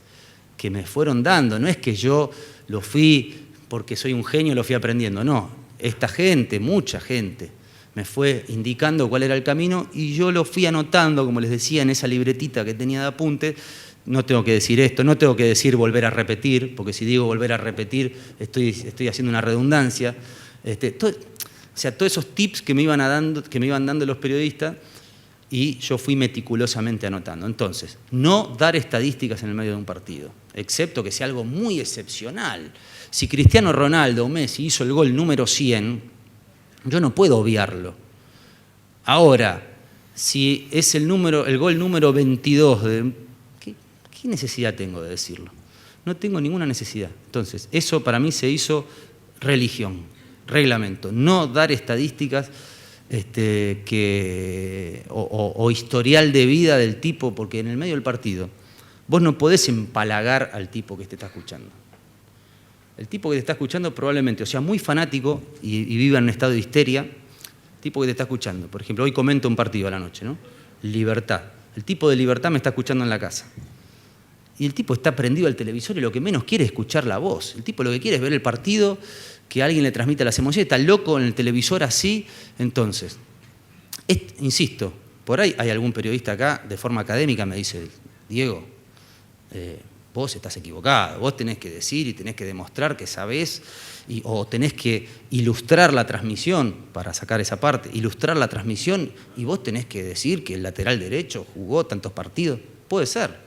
que me fueron dando, no es que yo lo fui porque soy un genio, lo fui aprendiendo, no. Esta gente, mucha gente, me fue indicando cuál era el camino y yo lo fui anotando, como les decía, en esa libretita que tenía de apuntes. No tengo que decir esto, no tengo que decir volver a repetir, porque si digo volver a repetir estoy haciendo una redundancia. O sea, todos esos tips que me iban dando los periodistas, y yo fui meticulosamente anotando. Entonces, no dar estadísticas en el medio de un partido, excepto que sea algo muy excepcional. Si Cristiano Ronaldo o Messi hizo el gol número 100, yo no puedo obviarlo. Ahora, si es el gol número 22, ¿qué necesidad tengo de decirlo? No tengo ninguna necesidad. Entonces, eso para mí se hizo religión, reglamento. No dar estadísticas o historial de vida del tipo, porque en el medio del partido vos no podés empalagar al tipo que te está escuchando. El tipo que te está escuchando probablemente, o sea, muy fanático y viva en un estado de histeria, el tipo que te está escuchando. Por ejemplo, hoy comento un partido a la noche, ¿no? Libertad. El tipo de Libertad me está escuchando en la casa. Y el tipo está prendido al televisor y lo que menos quiere es escuchar la voz. El tipo lo que quiere es ver el partido, que alguien le transmita las emociones, está loco en el televisor así. Entonces, insisto, por ahí hay algún periodista acá, de forma académica, me dice, Diego, vos estás equivocado, vos tenés que decir y tenés que demostrar que sabés, o tenés que ilustrar la transmisión, para sacar esa parte, ilustrar la transmisión, y vos tenés que decir que el lateral derecho jugó tantos partidos. Puede ser,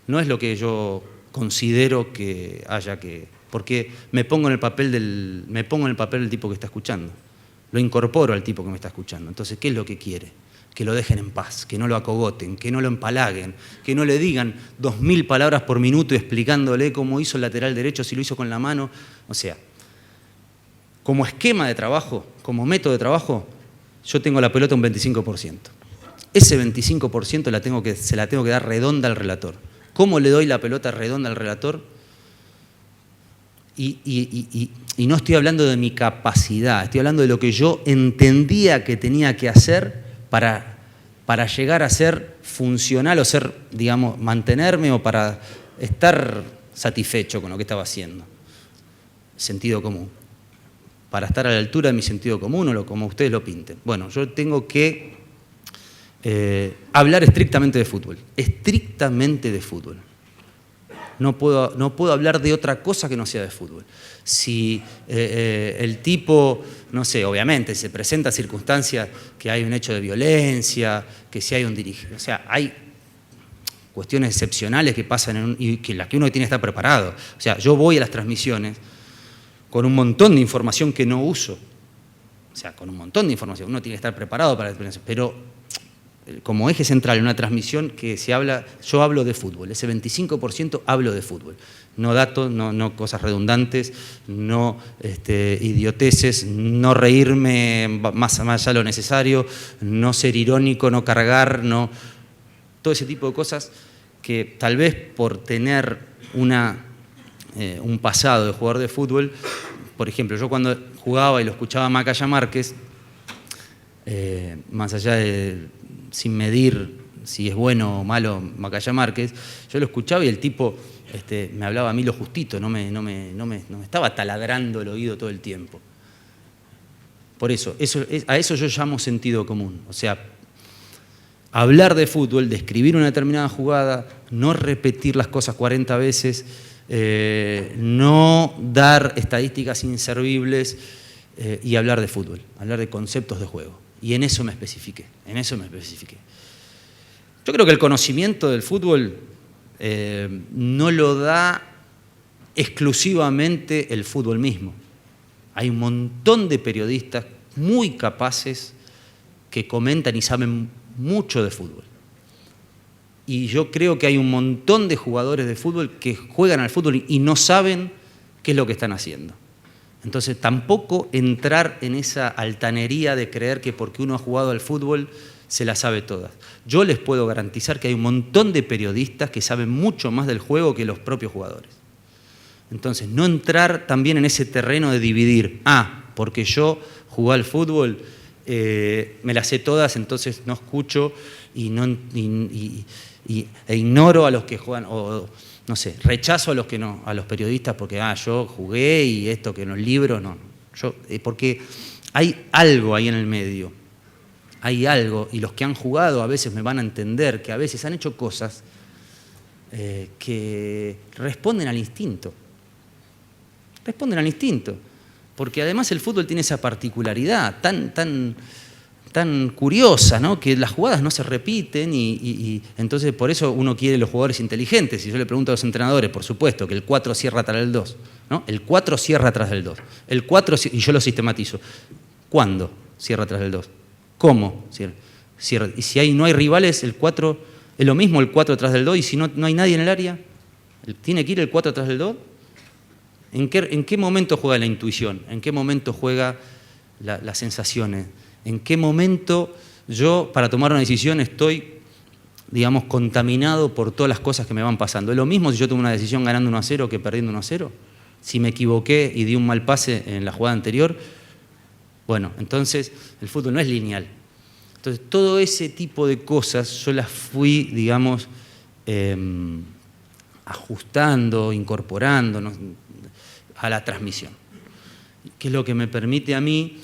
no es lo que yo considero que haya que... Porque me pongo en el papel del tipo que está escuchando, lo incorporo al tipo que me está escuchando. Entonces, ¿qué es lo que quiere? Que lo dejen en paz, que no lo acogoten, que no lo empalaguen, que no le digan 2000 palabras por minuto explicándole cómo hizo el lateral derecho, si lo hizo con la mano. O sea, como esquema de trabajo, como método de trabajo, yo tengo la pelota un 25%. Ese 25% se la tengo que dar redonda al relator. ¿Cómo le doy la pelota redonda al relator? Y no estoy hablando de mi capacidad, estoy hablando de lo que yo entendía que tenía que hacer para llegar a ser funcional o ser, digamos, mantenerme o para estar satisfecho con lo que estaba haciendo. Sentido común. Para estar a la altura de mi sentido común o como ustedes lo pinten. Bueno, yo tengo que hablar estrictamente de fútbol. Estrictamente de fútbol. No puedo hablar de otra cosa que no sea de fútbol. Si el tipo, no sé, obviamente se presenta circunstancias que hay un hecho de violencia, que si hay un dirigente, o sea, hay cuestiones excepcionales que pasan y que las que uno tiene que estar preparado. O sea, yo voy a las transmisiones con un montón de información que no uso. O sea, con un montón de información. Uno tiene que estar preparado para la experiencia. Pero como eje central en una transmisión que yo hablo de fútbol, ese 25% hablo de fútbol. No datos, no cosas redundantes, no idioteces, no reírme más allá de lo necesario, no ser irónico, no cargar, todo ese tipo de cosas que tal vez por tener un pasado de jugador de fútbol, por ejemplo, yo cuando jugaba y lo escuchaba a Macaya Márquez, más allá de sin medir si es bueno o malo Macaya Márquez, yo lo escuchaba y el tipo me hablaba a mí lo justito, no me estaba taladrando el oído todo el tiempo. Por eso, a eso yo llamo sentido común. O sea, hablar de fútbol, describir una determinada jugada, no repetir las cosas 40 veces, no dar estadísticas inservibles y hablar de fútbol, hablar de conceptos de juego. Y en eso me especifiqué, Yo creo que el conocimiento del fútbol no lo da exclusivamente el fútbol mismo. Hay un montón de periodistas muy capaces que comentan y saben mucho de fútbol. Y yo creo que hay un montón de jugadores de fútbol que juegan al fútbol y no saben qué es lo que están haciendo. Entonces, tampoco entrar en esa altanería de creer que porque uno ha jugado al fútbol se la sabe todas. Yo les puedo garantizar que hay un montón de periodistas que saben mucho más del juego que los propios jugadores. Entonces, no entrar también en ese terreno de dividir. Porque yo jugué al fútbol, me las sé todas, entonces no escucho e ignoro a los que juegan, o no sé, rechazo a los periodistas porque yo jugué y esto que en los libros, no. Porque hay algo ahí en el medio hay algo, y los que han jugado a veces me van a entender, que a veces han hecho cosas que responden al instinto. Responden al instinto. Porque además el fútbol tiene esa particularidad tan curiosa, ¿no? Que las jugadas no se repiten y entonces por eso uno quiere los jugadores inteligentes. Y yo le pregunto a los entrenadores, por supuesto, que el 4 cierra atrás del 2, ¿no? El 4 cierra atrás del 2. El 4, y yo lo sistematizo. ¿Cuándo cierra atrás del 2? ¿Cómo cierra? Y si no hay rivales, el 4 es lo mismo, el 4 atrás del 2, y si no hay nadie en el área, ¿tiene que ir el 4 atrás del 2? ¿En qué momento juega la intuición? ¿En qué momento juega las sensaciones? ¿En qué momento yo, para tomar una decisión, estoy, digamos, contaminado por todas las cosas que me van pasando? ¿Es lo mismo si yo tomo una decisión ganando 1-0 que perdiendo 1-0? Si me equivoqué y di un mal pase en la jugada anterior, bueno, entonces el fútbol no es lineal. Entonces, todo ese tipo de cosas yo las fui, digamos, ajustando, incorporando, ¿no?, a la transmisión, que es lo que me permite a mí,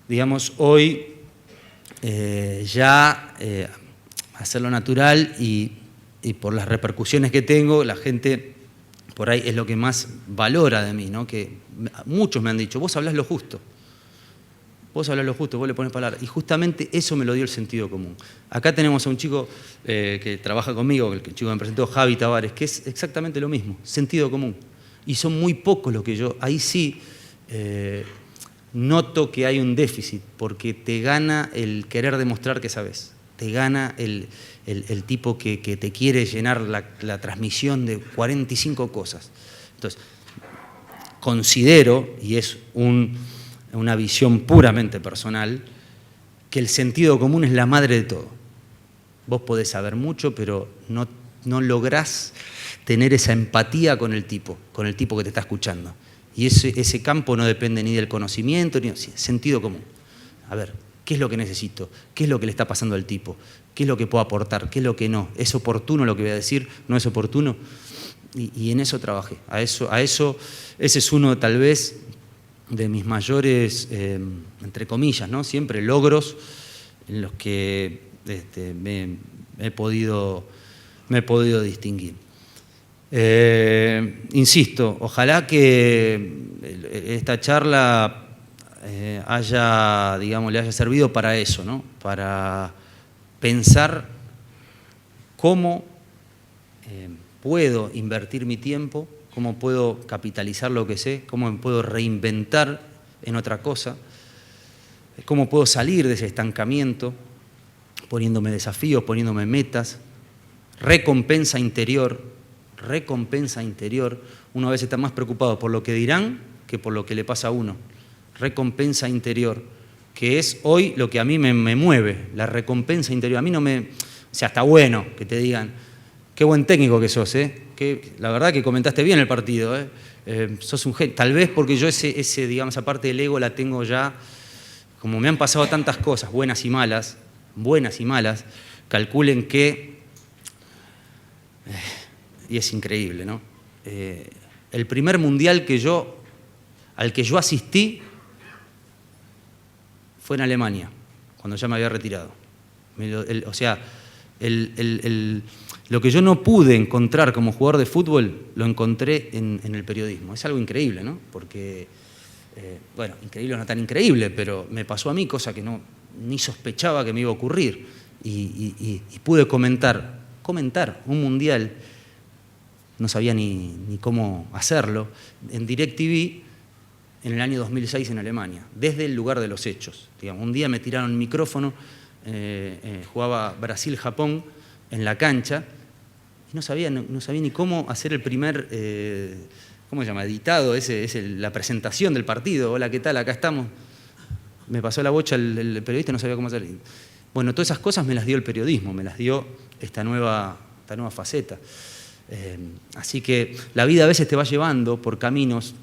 digamos, hoy hacerlo natural y por las repercusiones que tengo, la gente por ahí es lo que más valora de mí, ¿no? Que muchos me han dicho, vos hablás lo justo, vos hablás lo justo, vos le pones palabras, y justamente eso me lo dio el sentido común. Acá tenemos a un chico que trabaja conmigo, el chico que me presentó, Javi Tavares, que es exactamente lo mismo, sentido común. Y son muy pocos los que yo, ahí sí, noto que hay un déficit, porque te gana el querer demostrar que sabes, te gana el tipo que te quiere llenar la transmisión de 45 cosas. Entonces, considero, y es una visión puramente personal, que el sentido común es la madre de todo. Vos podés saber mucho, pero no lográs tener esa empatía con el tipo que te está escuchando. Y ese campo no depende ni del conocimiento, ni sentido común. A ver, ¿qué es lo que necesito? ¿Qué es lo que le está pasando al tipo? ¿Qué es lo que puedo aportar? ¿Qué es lo que no? ¿Es oportuno lo que voy a decir? ¿No es oportuno? Y en eso trabajé. Ese es uno, tal vez, de mis mayores, entre comillas, ¿no? Siempre logros en los que me he podido distinguir. Insisto, ojalá que esta charla le haya servido para eso, ¿no? Para pensar cómo puedo invertir mi tiempo, cómo puedo capitalizar lo que sé, cómo me puedo reinventar en otra cosa, cómo puedo salir de ese estancamiento, poniéndome desafíos, poniéndome metas, recompensa interior. Uno a veces está más preocupado por lo que dirán que por lo que le pasa a uno. Recompensa interior, que es hoy lo que a mí me mueve, la recompensa interior. A mí no me... O sea, está bueno que te digan, qué buen técnico que sos, que la verdad que comentaste bien el partido, sos un genio. Tal vez porque yo digamos, esa parte del ego la tengo ya, como me han pasado tantas cosas, buenas y malas, calculen que... y es increíble, ¿no? El primer mundial al que yo asistí fue en Alemania, cuando ya me había retirado. Lo que yo no pude encontrar como jugador de fútbol, lo encontré en el periodismo. Es algo increíble, ¿no? Porque, bueno, increíble o no tan increíble, pero me pasó a mí, cosa que ni sospechaba que me iba a ocurrir. Y pude comentar un mundial. No sabía ni cómo hacerlo, en DirecTV en el año 2006 en Alemania, desde el lugar de los hechos. Digamos, un día me tiraron el micrófono, jugaba Brasil-Japón en la cancha, y no sabía ni cómo hacer el primer, ¿cómo se llama?, editado, la presentación del partido. Hola, ¿qué tal? Acá estamos. Me pasó la bocha el periodista, no sabía cómo hacer. Bueno, todas esas cosas me las dio el periodismo, me las dio esta nueva faceta. Así que la vida a veces te va llevando por caminos,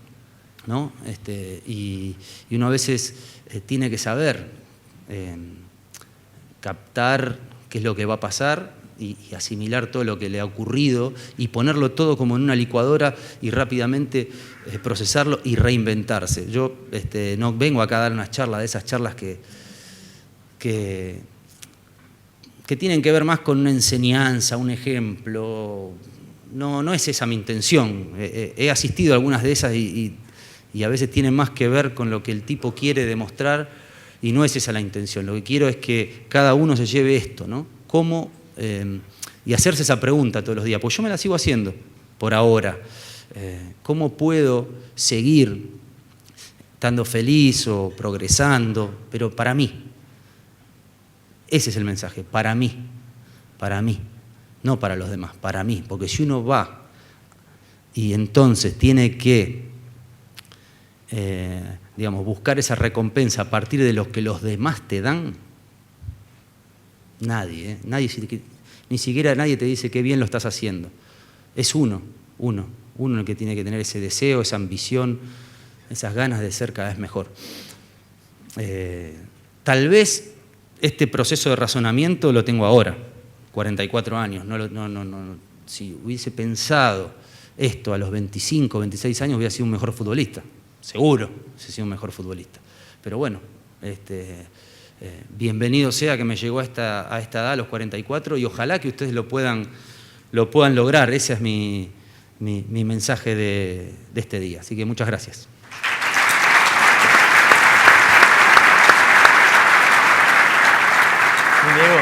¿no? Y uno a veces tiene que saber captar qué es lo que va a pasar y asimilar todo lo que le ha ocurrido y ponerlo todo como en una licuadora y rápidamente procesarlo y reinventarse. Yo no vengo acá a dar unas charlas de esas charlas que que tienen que ver más con una enseñanza, un ejemplo. No es esa mi intención. He asistido a algunas de esas y a veces tienen más que ver con lo que el tipo quiere demostrar y no es esa la intención. Lo que quiero es que cada uno se lleve esto, ¿no? ¿Cómo? Y hacerse esa pregunta todos los días, pues yo me la sigo haciendo por ahora. ¿Cómo puedo seguir estando feliz o progresando? Pero para mí. Ese es el mensaje, para mí, no para los demás, para mí. Porque si uno va y entonces tiene que, buscar esa recompensa a partir de lo que los demás te dan, nadie, ni siquiera nadie te dice qué bien lo estás haciendo. Es uno el que tiene que tener ese deseo, esa ambición, esas ganas de ser cada vez mejor. Tal vez este proceso de razonamiento lo tengo ahora, 44 años. Si hubiese pensado esto a los 25, 26 años, hubiera sido un mejor futbolista. Seguro hubiese sido un mejor futbolista. Pero bueno, bienvenido sea que me llegó a esta edad, a los 44, y ojalá que ustedes lo puedan lograr. Ese es mi mensaje de este día. Así que muchas gracias. Diego,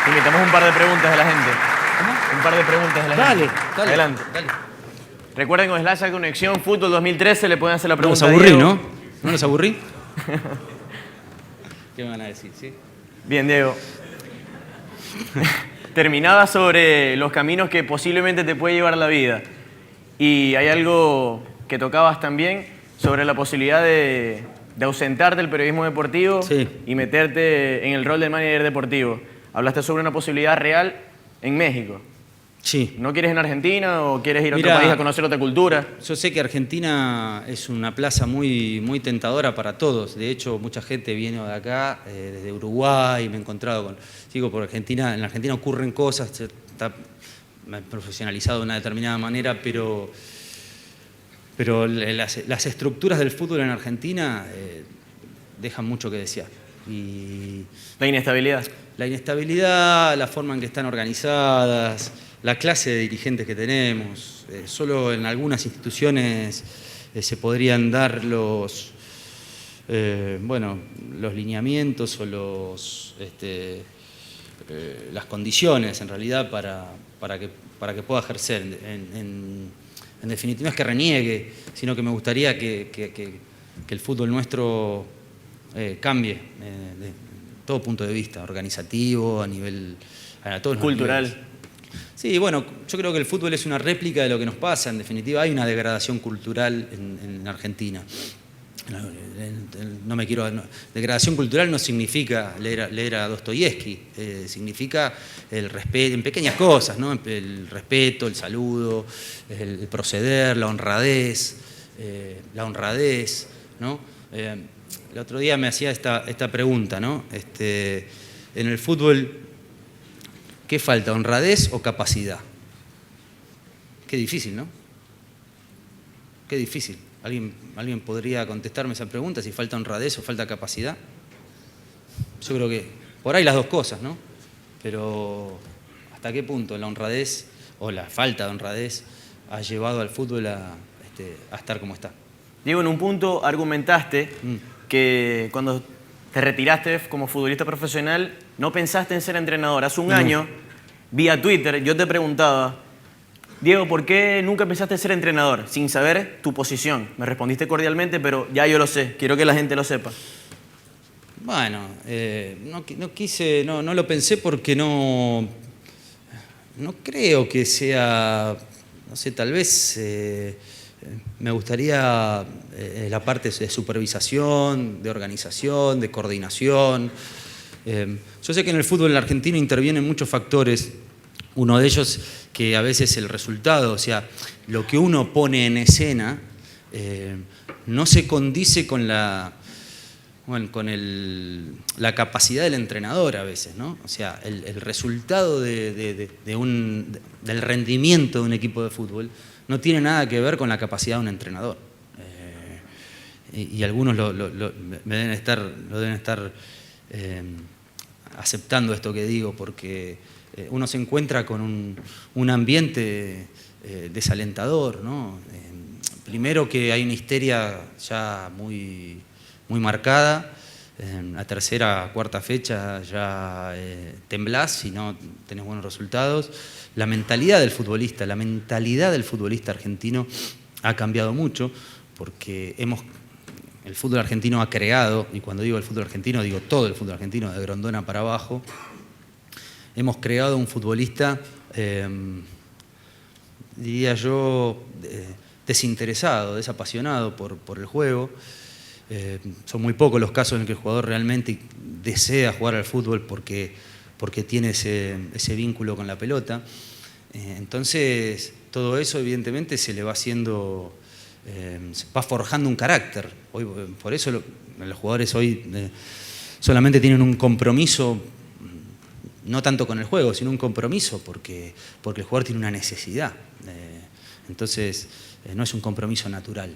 te invitamos un par de preguntas de la gente. ¿Cómo? Un par de preguntas de la gente. Dale. Adelante. Dale. Recuerden con Slash Conexión Fútbol 2013 le pueden hacer la pregunta. No los aburrí, a Diego. ¿no? ¿No los aburrí? ¿Qué me van a decir? ¿Sí? Bien, Diego. Terminaba sobre los caminos que posiblemente te puede llevar la vida. Y hay algo que tocabas también sobre la posibilidad de ausentarte del periodismo deportivo, sí, y meterte en el rol del manager deportivo. Hablaste sobre una posibilidad real en México. Sí. ¿No quieres en Argentina o quieres ir a otro Mirá, país a conocer otra cultura? Yo sé que Argentina es una plaza muy, muy tentadora para todos. De hecho, mucha gente viene de acá, desde Uruguay, me he encontrado con... Digo, por Argentina, en Argentina ocurren cosas, está profesionalizado de una determinada manera, pero las estructuras del fútbol en Argentina dejan mucho que desear. Y La inestabilidad. la inestabilidad, la forma en que están organizadas, la clase de dirigentes que tenemos. Solo en algunas instituciones se podrían dar los lineamientos o las condiciones, en realidad, para que pueda ejercer. En definitiva, no es que reniegue, sino que me gustaría que el fútbol nuestro cambie de todo punto de vista, organizativo, a todos los Cultural. niveles. Sí, bueno, yo creo que el fútbol es una réplica de lo que nos pasa. En definitiva, hay una degradación cultural en Argentina. Degradación cultural no significa leer a Dostoyevsky, significa el respeto, en pequeñas cosas, ¿no? El respeto, el saludo, el proceder, la honradez, ¿no? El otro día me hacía esta pregunta, ¿no? En el fútbol, ¿qué falta, honradez o capacidad? Qué difícil, ¿no? Qué difícil. ¿Alguien podría contestarme esa pregunta, si falta honradez o falta capacidad? Yo creo que por ahí las dos cosas, ¿no? Pero ¿hasta qué punto la honradez o la falta de honradez ha llevado al fútbol a estar como está? Diego, en un punto argumentaste que cuando te retiraste como futbolista profesional no pensaste en ser entrenador. Hace un año, vía Twitter, yo te preguntaba: Diego, ¿por qué nunca pensaste en ser entrenador sin saber tu posición? Me respondiste cordialmente, pero ya yo lo sé. Quiero que la gente lo sepa. Bueno, no lo pensé porque no creo que sea, no sé, tal vez me gustaría la parte de supervisación, de organización, de coordinación. Yo sé que en el fútbol argentino intervienen muchos factores. Uno de ellos que a veces el resultado, o sea, lo que uno pone en escena no se condice con la capacidad del entrenador a veces, ¿no? O sea, el resultado del rendimiento de un equipo de fútbol no tiene nada que ver con la capacidad de un entrenador. Y algunos lo deben estar aceptando esto que digo, porque uno se encuentra con un ambiente desalentador, ¿no? Primero que hay una histeria ya muy, muy marcada. En la tercera, cuarta fecha ya temblás si no tenés buenos resultados. La mentalidad del futbolista argentino ha cambiado mucho, porque el fútbol argentino ha creado, y cuando digo el fútbol argentino digo todo el fútbol argentino, de Grondona para abajo, hemos creado un futbolista, diría yo, desinteresado, desapasionado por el juego. Son muy pocos los casos en los que el jugador realmente desea jugar al fútbol porque tiene ese vínculo con la pelota. Entonces, todo eso evidentemente se le va haciendo, se va forjando un carácter. Por eso los jugadores hoy solamente tienen un compromiso, no tanto con el juego, sino un compromiso porque el jugador tiene una necesidad. Entonces, no es un compromiso natural.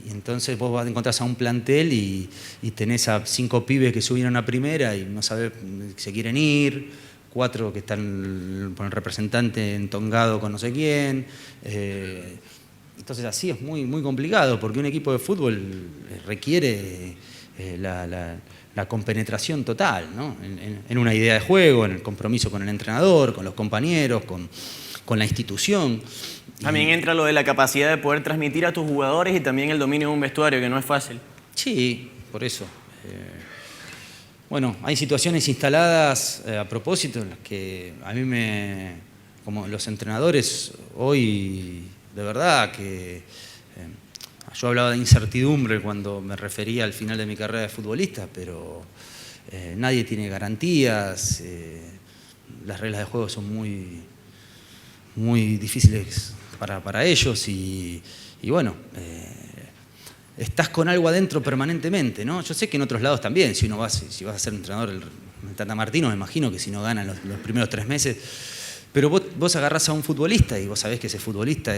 Y entonces vos vas a encontrar a un plantel y tenés a 5 pibes que subieron a primera y no sabés, se quieren ir, 4 que están con el representante entongado con no sé quién. Entonces así es muy, muy complicado, porque un equipo de fútbol requiere la compenetración total, ¿no? En una idea de juego, en el compromiso con el entrenador, con los compañeros, con la institución. También entra lo de la capacidad de poder transmitir a tus jugadores y también el dominio de un vestuario, que no es fácil. Sí, por eso. Bueno, hay situaciones instaladas a propósito en las que a mí como los entrenadores hoy, de verdad que yo hablaba de incertidumbre cuando me refería al final de mi carrera de futbolista, pero nadie tiene garantías, las reglas de juego son muy, muy difíciles para ellos y bueno, estás con algo adentro permanentemente, ¿no? Yo sé que en otros lados también, si vas a ser entrenador en Tata Martino, me imagino que si no ganan los primeros 3 meses, pero vos agarrás a un futbolista y vos sabés que ese futbolista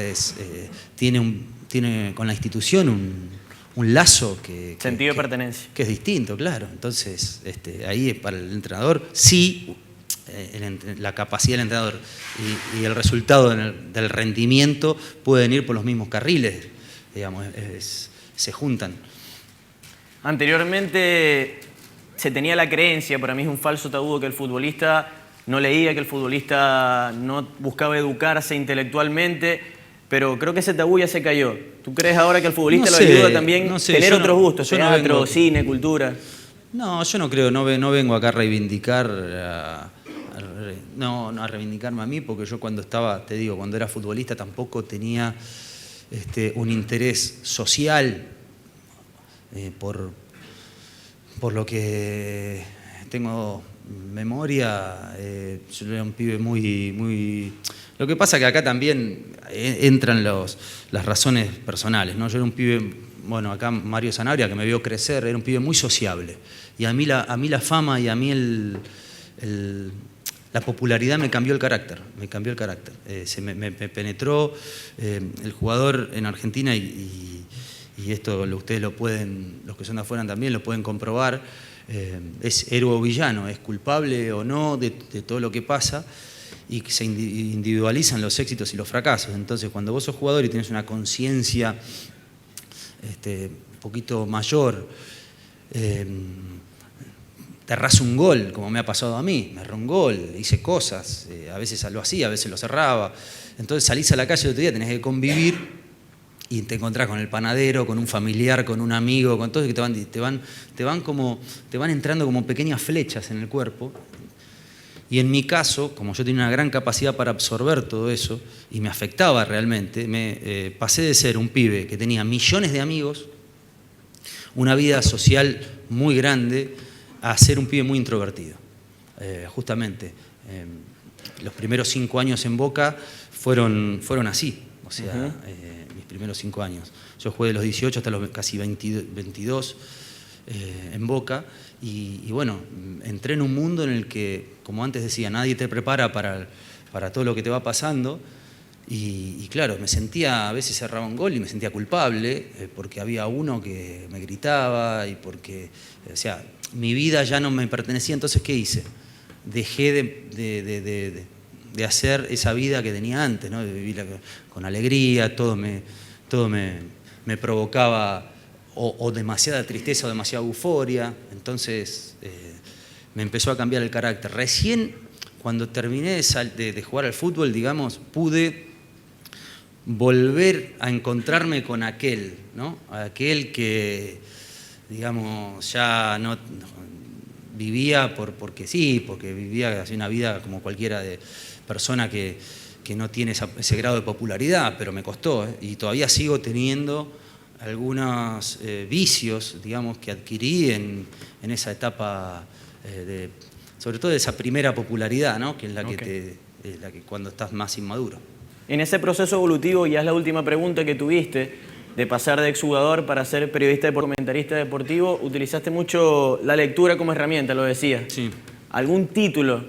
tiene con la institución un lazo sentido de pertenencia. Que es distinto, claro. Entonces, ahí para el entrenador, sí, la capacidad del entrenador y el resultado del rendimiento pueden ir por los mismos carriles, digamos, se juntan. Anteriormente se tenía la creencia, para mí es un falso tabú, que el futbolista no leía, que el futbolista no buscaba educarse intelectualmente, pero creo que ese tabú ya se cayó. ¿Tú crees ahora que el futbolista lo ayuda también a tener otros gustos, teatro, cine, cultura? No, yo no creo, no vengo acá a reivindicar, a reivindicarme a mí, porque yo cuando era futbolista tampoco tenía un interés social por lo que tengo memoria. Yo era un pibe muy... Lo que pasa que acá también entran las razones personales, ¿no? Yo era un pibe, bueno, acá Mario Sanabria, que me vio crecer, era un pibe muy sociable. Y a mí la fama y a mí la popularidad me cambió el carácter, me penetró. El jugador en Argentina, y esto ustedes los que son de afuera también lo pueden comprobar, es héroe o villano, es culpable o no de todo lo que pasa, y que se individualizan los éxitos y los fracasos. Entonces, cuando vos sos jugador y tienes una conciencia un poquito mayor, te errás un gol, como me ha pasado a mí, me erró un gol, hice cosas, a veces lo hacía, a veces lo cerraba. Entonces salís a la calle el otro día, tenés que convivir y te encontrás con el panadero, con un familiar, con un amigo, con todos que te van entrando como pequeñas flechas en el cuerpo. Y en mi caso, como yo tenía una gran capacidad para absorber todo eso y me afectaba realmente, pasé de ser un pibe que tenía millones de amigos, una vida social muy grande, a ser un pibe muy introvertido. Justamente, los primeros 5 años en Boca fueron así, o sea, mis primeros 5 años. Yo jugué de los 18 hasta los casi 22 en Boca, y bueno, entré en un mundo en el que, como antes decía, nadie te prepara para todo lo que te va pasando, Y claro, me sentía, a veces cerraba un gol y me sentía culpable porque había uno que me gritaba y porque, o sea, mi vida ya no me pertenecía. Entonces, ¿qué hice? Dejé de hacer esa vida que tenía antes, ¿no? De vivir con alegría, todo me provocaba o demasiada tristeza o demasiada euforia. Entonces me empezó a cambiar el carácter. Recién cuando terminé de jugar al fútbol, digamos, pude volver a encontrarme con aquel, ¿no? Aquel que, digamos, ya no vivía porque sí, porque vivía así una vida como cualquiera de persona que no tiene ese grado de popularidad, pero me costó, y todavía sigo teniendo algunos vicios, digamos, que adquirí en esa etapa, sobre todo de esa primera popularidad, ¿no? Que es la que cuando estás más inmaduro. En ese proceso evolutivo, ya es la última pregunta que tuviste, de pasar de exjugador para ser periodista comentarista deportivo, utilizaste mucho la lectura como herramienta, lo decías. Sí. ¿Algún título,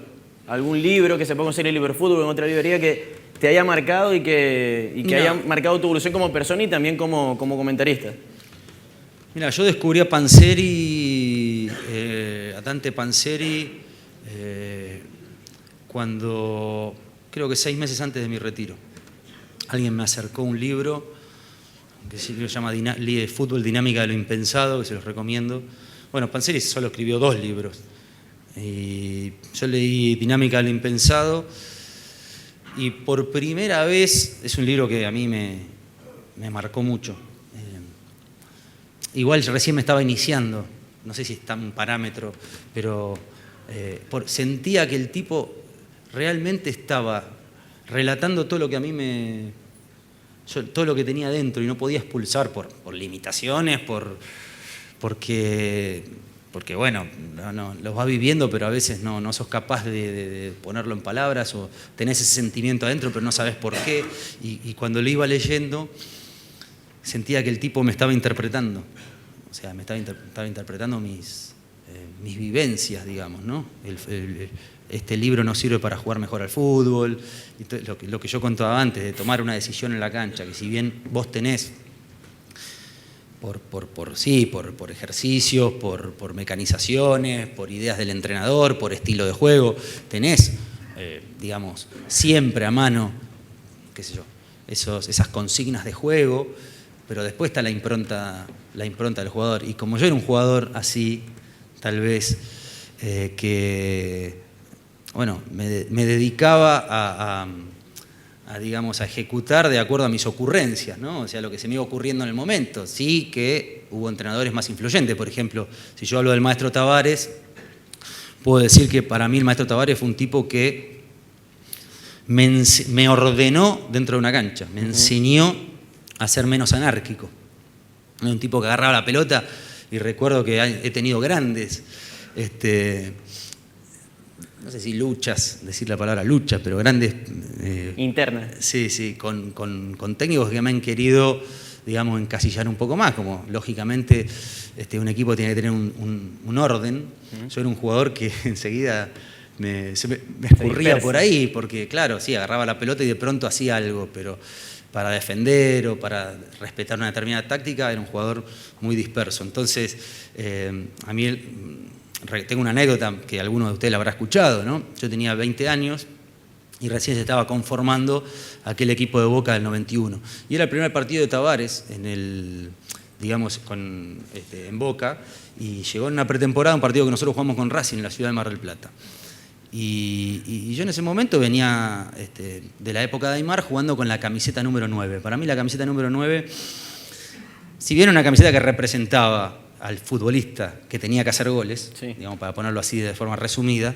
algún libro que se pueda conseguir en Liverfútbol o en otra librería que te haya marcado y que haya marcado tu evolución como persona y también como comentarista? Mira, yo descubrí a Panzeri, a Dante Panzeri, cuando, creo que 6 meses antes de mi retiro. Alguien me acercó un libro que se llama Fútbol, Dinámica de lo Impensado, que se los recomiendo. Bueno, Panzeri solo escribió 2 libros. Y yo leí Dinámica de lo Impensado y por primera vez, es un libro que a mí me marcó mucho. Igual recién me estaba iniciando, no sé si está en un parámetro, pero sentía que el tipo realmente estaba relatando todo lo que a mí todo lo que tenía dentro y no podía expulsar por limitaciones, porque bueno, los vas viviendo, pero a veces no sos capaz de ponerlo en palabras o tenés ese sentimiento adentro, pero no sabes por qué. Y cuando lo iba leyendo, sentía que el tipo me estaba interpretando. O sea, me estaba interpretando mis vivencias, digamos, ¿no? Este libro nos sirve para jugar mejor al fútbol, y lo que yo contaba antes, de tomar una decisión en la cancha, que si bien vos tenés por ejercicios, por mecanizaciones, por ideas del entrenador, por estilo de juego, tenés, digamos, siempre a mano, qué sé yo, esas consignas de juego, pero después está la impronta del jugador. Y como yo era un jugador así, tal vez, bueno, me dedicaba digamos, a ejecutar de acuerdo a mis ocurrencias, ¿no? O sea, lo que se me iba ocurriendo en el momento. Sí que hubo entrenadores más influyentes. Por ejemplo, si yo hablo del maestro Tavares, puedo decir que para mí el maestro Tavares fue un tipo que me ordenó dentro de una cancha, me enseñó a ser menos anárquico. Un tipo que agarraba la pelota, y recuerdo que he tenido grandes, no sé si luchas, decir la palabra lucha, pero grandes... internas. Sí, con técnicos que me han querido, digamos, encasillar un poco más, como lógicamente un equipo tiene que tener un orden. Yo era un jugador que enseguida me escurría por ahí, porque claro, sí, agarraba la pelota y de pronto hacía algo, pero para defender o para respetar una determinada táctica era un jugador muy disperso. Entonces, a mí... Tengo una anécdota que alguno de ustedes la habrá escuchado, ¿no? Yo tenía 20 años y recién se estaba conformando aquel equipo de Boca del 91. Y era el primer partido de Tavares en Boca, y llegó en una pretemporada, un partido que nosotros jugamos con Racing en la ciudad de Mar del Plata. Y yo en ese momento venía de la época de Aymar jugando con la camiseta número 9. Para mí la camiseta número 9, si bien era una camiseta que representaba al futbolista que tenía que hacer goles, sí, digamos, para ponerlo así de forma resumida,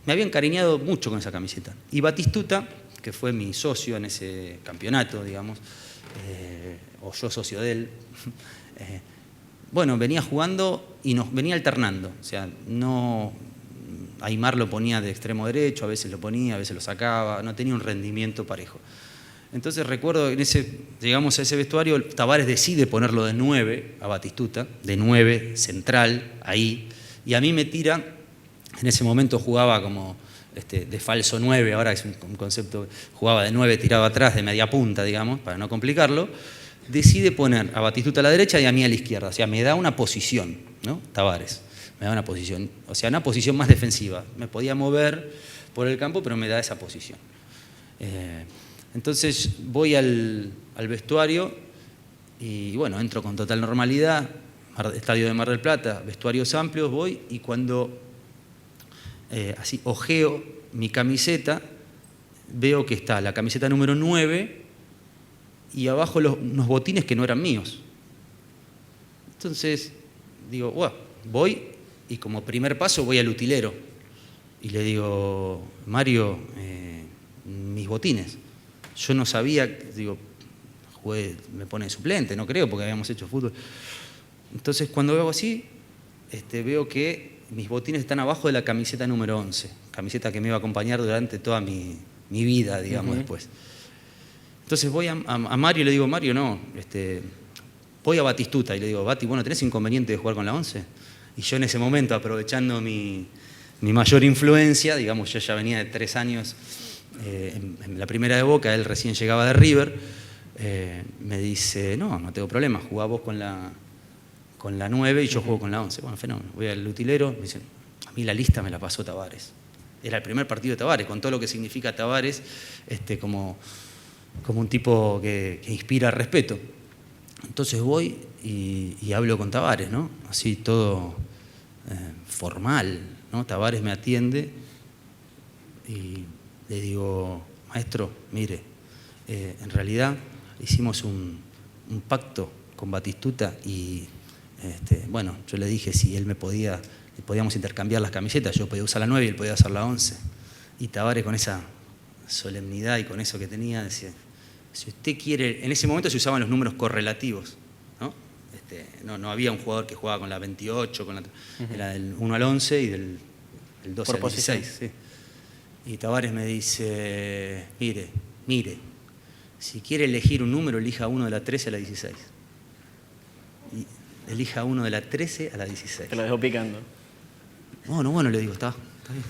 me había encariñado mucho con esa camiseta. Y Batistuta, que fue mi socio en ese campeonato, digamos, o yo socio de él, bueno, venía jugando y nos venía alternando. O sea, Aymar lo ponía de extremo derecho, a veces lo ponía, a veces lo sacaba, no tenía un rendimiento parejo. Entonces recuerdo, llegamos a ese vestuario, Tavares decide ponerlo de 9 a Batistuta, de 9 central, ahí, y a mí me tira, en ese momento jugaba como de falso 9, ahora es un concepto, jugaba de 9, tiraba atrás, de media punta, digamos, para no complicarlo, decide poner a Batistuta a la derecha y a mí a la izquierda. O sea, me da una posición, ¿no? Tavares, me da una posición. O sea, una posición más defensiva. Me podía mover por el campo, pero me da esa posición. Entonces voy al vestuario y bueno, entro con total normalidad, estadio de Mar del Plata, vestuarios amplios, voy y cuando así ojeo mi camiseta, veo que está la camiseta número 9 y abajo unos botines que no eran míos. Entonces digo, bueno, voy y como primer paso voy al utilero y le digo, Mario, mis botines. Yo no sabía, digo, me pone de suplente, no creo, porque habíamos hecho fútbol. Entonces cuando veo así, veo que mis botines están abajo de la camiseta número 11, camiseta que me iba a acompañar durante toda mi vida, digamos, después. Entonces voy a Mario y le digo, Mario, no, voy a Batistuta y le digo, Bati, bueno, ¿tenés inconveniente de jugar con la 11? Y yo en ese momento, aprovechando mi mayor influencia, digamos, yo ya venía de 3 años en la primera de Boca, él recién llegaba de River, me dice, no tengo problema, jugá vos con la 9 y yo juego con la 11. Bueno, fenómeno. Voy al utilero, me dicen, a mí la lista me la pasó Tavares. Era el primer partido de Tavares, con todo lo que significa Tavares, como un tipo que inspira respeto. Entonces voy y hablo con Tavares, ¿no? Así todo formal, ¿no? Tavares me atiende y le digo, maestro, mire, en realidad hicimos un pacto con Batistuta y bueno, yo le dije si él podíamos intercambiar las camisetas, yo podía usar la 9 y él podía usar la 11. Y Tavares con esa solemnidad y con eso que tenía, decía, si usted quiere, en ese momento se usaban los números correlativos, ¿no? No había un jugador que jugaba con la 28, era del 1 al 11 y del 12 al 16. Sí. Y Tavares me dice, mire, si quiere elegir un número, elija uno de la 13 a la 16. Y elija uno de la 13 a la 16. Te lo dejó picando. Bueno, le digo, está bien.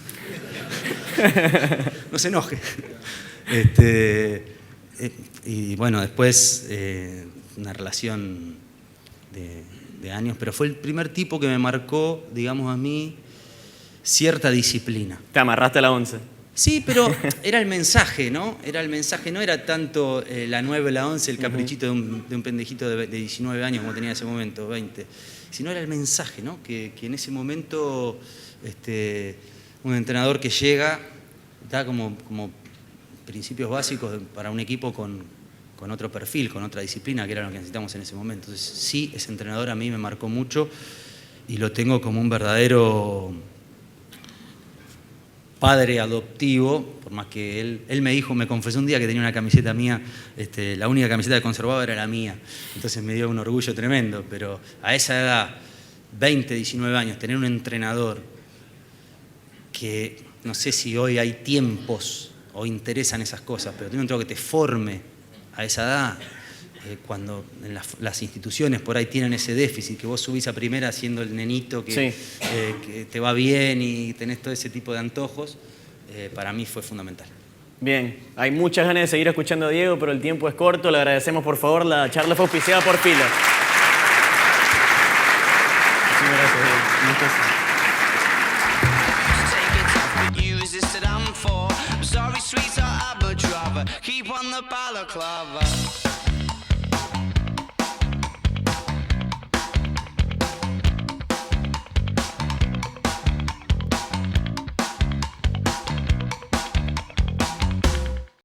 No se enoje. Y bueno, después una relación de años, pero fue el primer tipo que me marcó, digamos a mí, cierta disciplina. Te amarraste a la 11. Sí, pero era el mensaje, ¿no? Era el mensaje, no era tanto la 9, la 11, el caprichito de un pendejito de 19 años como tenía en ese momento, 20, sino era el mensaje, ¿no? Que en ese momento un entrenador que llega da como principios básicos para un equipo con otro perfil, con otra disciplina, que era lo que necesitamos en ese momento. Entonces sí, ese entrenador a mí me marcó mucho y lo tengo como un verdadero padre adoptivo, por más que él me dijo, me confesó un día que tenía una camiseta mía, la única camiseta que conservaba era la mía, entonces me dio un orgullo tremendo, pero a esa edad, 20, 19 años, tener un entrenador que, no sé si hoy hay tiempos o interesan esas cosas, pero tener un entrenador que te forme a esa edad, cuando en las instituciones por ahí tienen ese déficit, que vos subís a primera siendo el nenito que te va bien y tenés todo ese tipo de antojos, para mí fue fundamental. Bien, hay muchas ganas de seguir escuchando a Diego, pero el tiempo es corto. Le agradecemos, por favor, la charla fue auspiciada por Pila. Muchas gracias, Diego. Sorry, sweetheart, I'd much rather keep on the balaclava.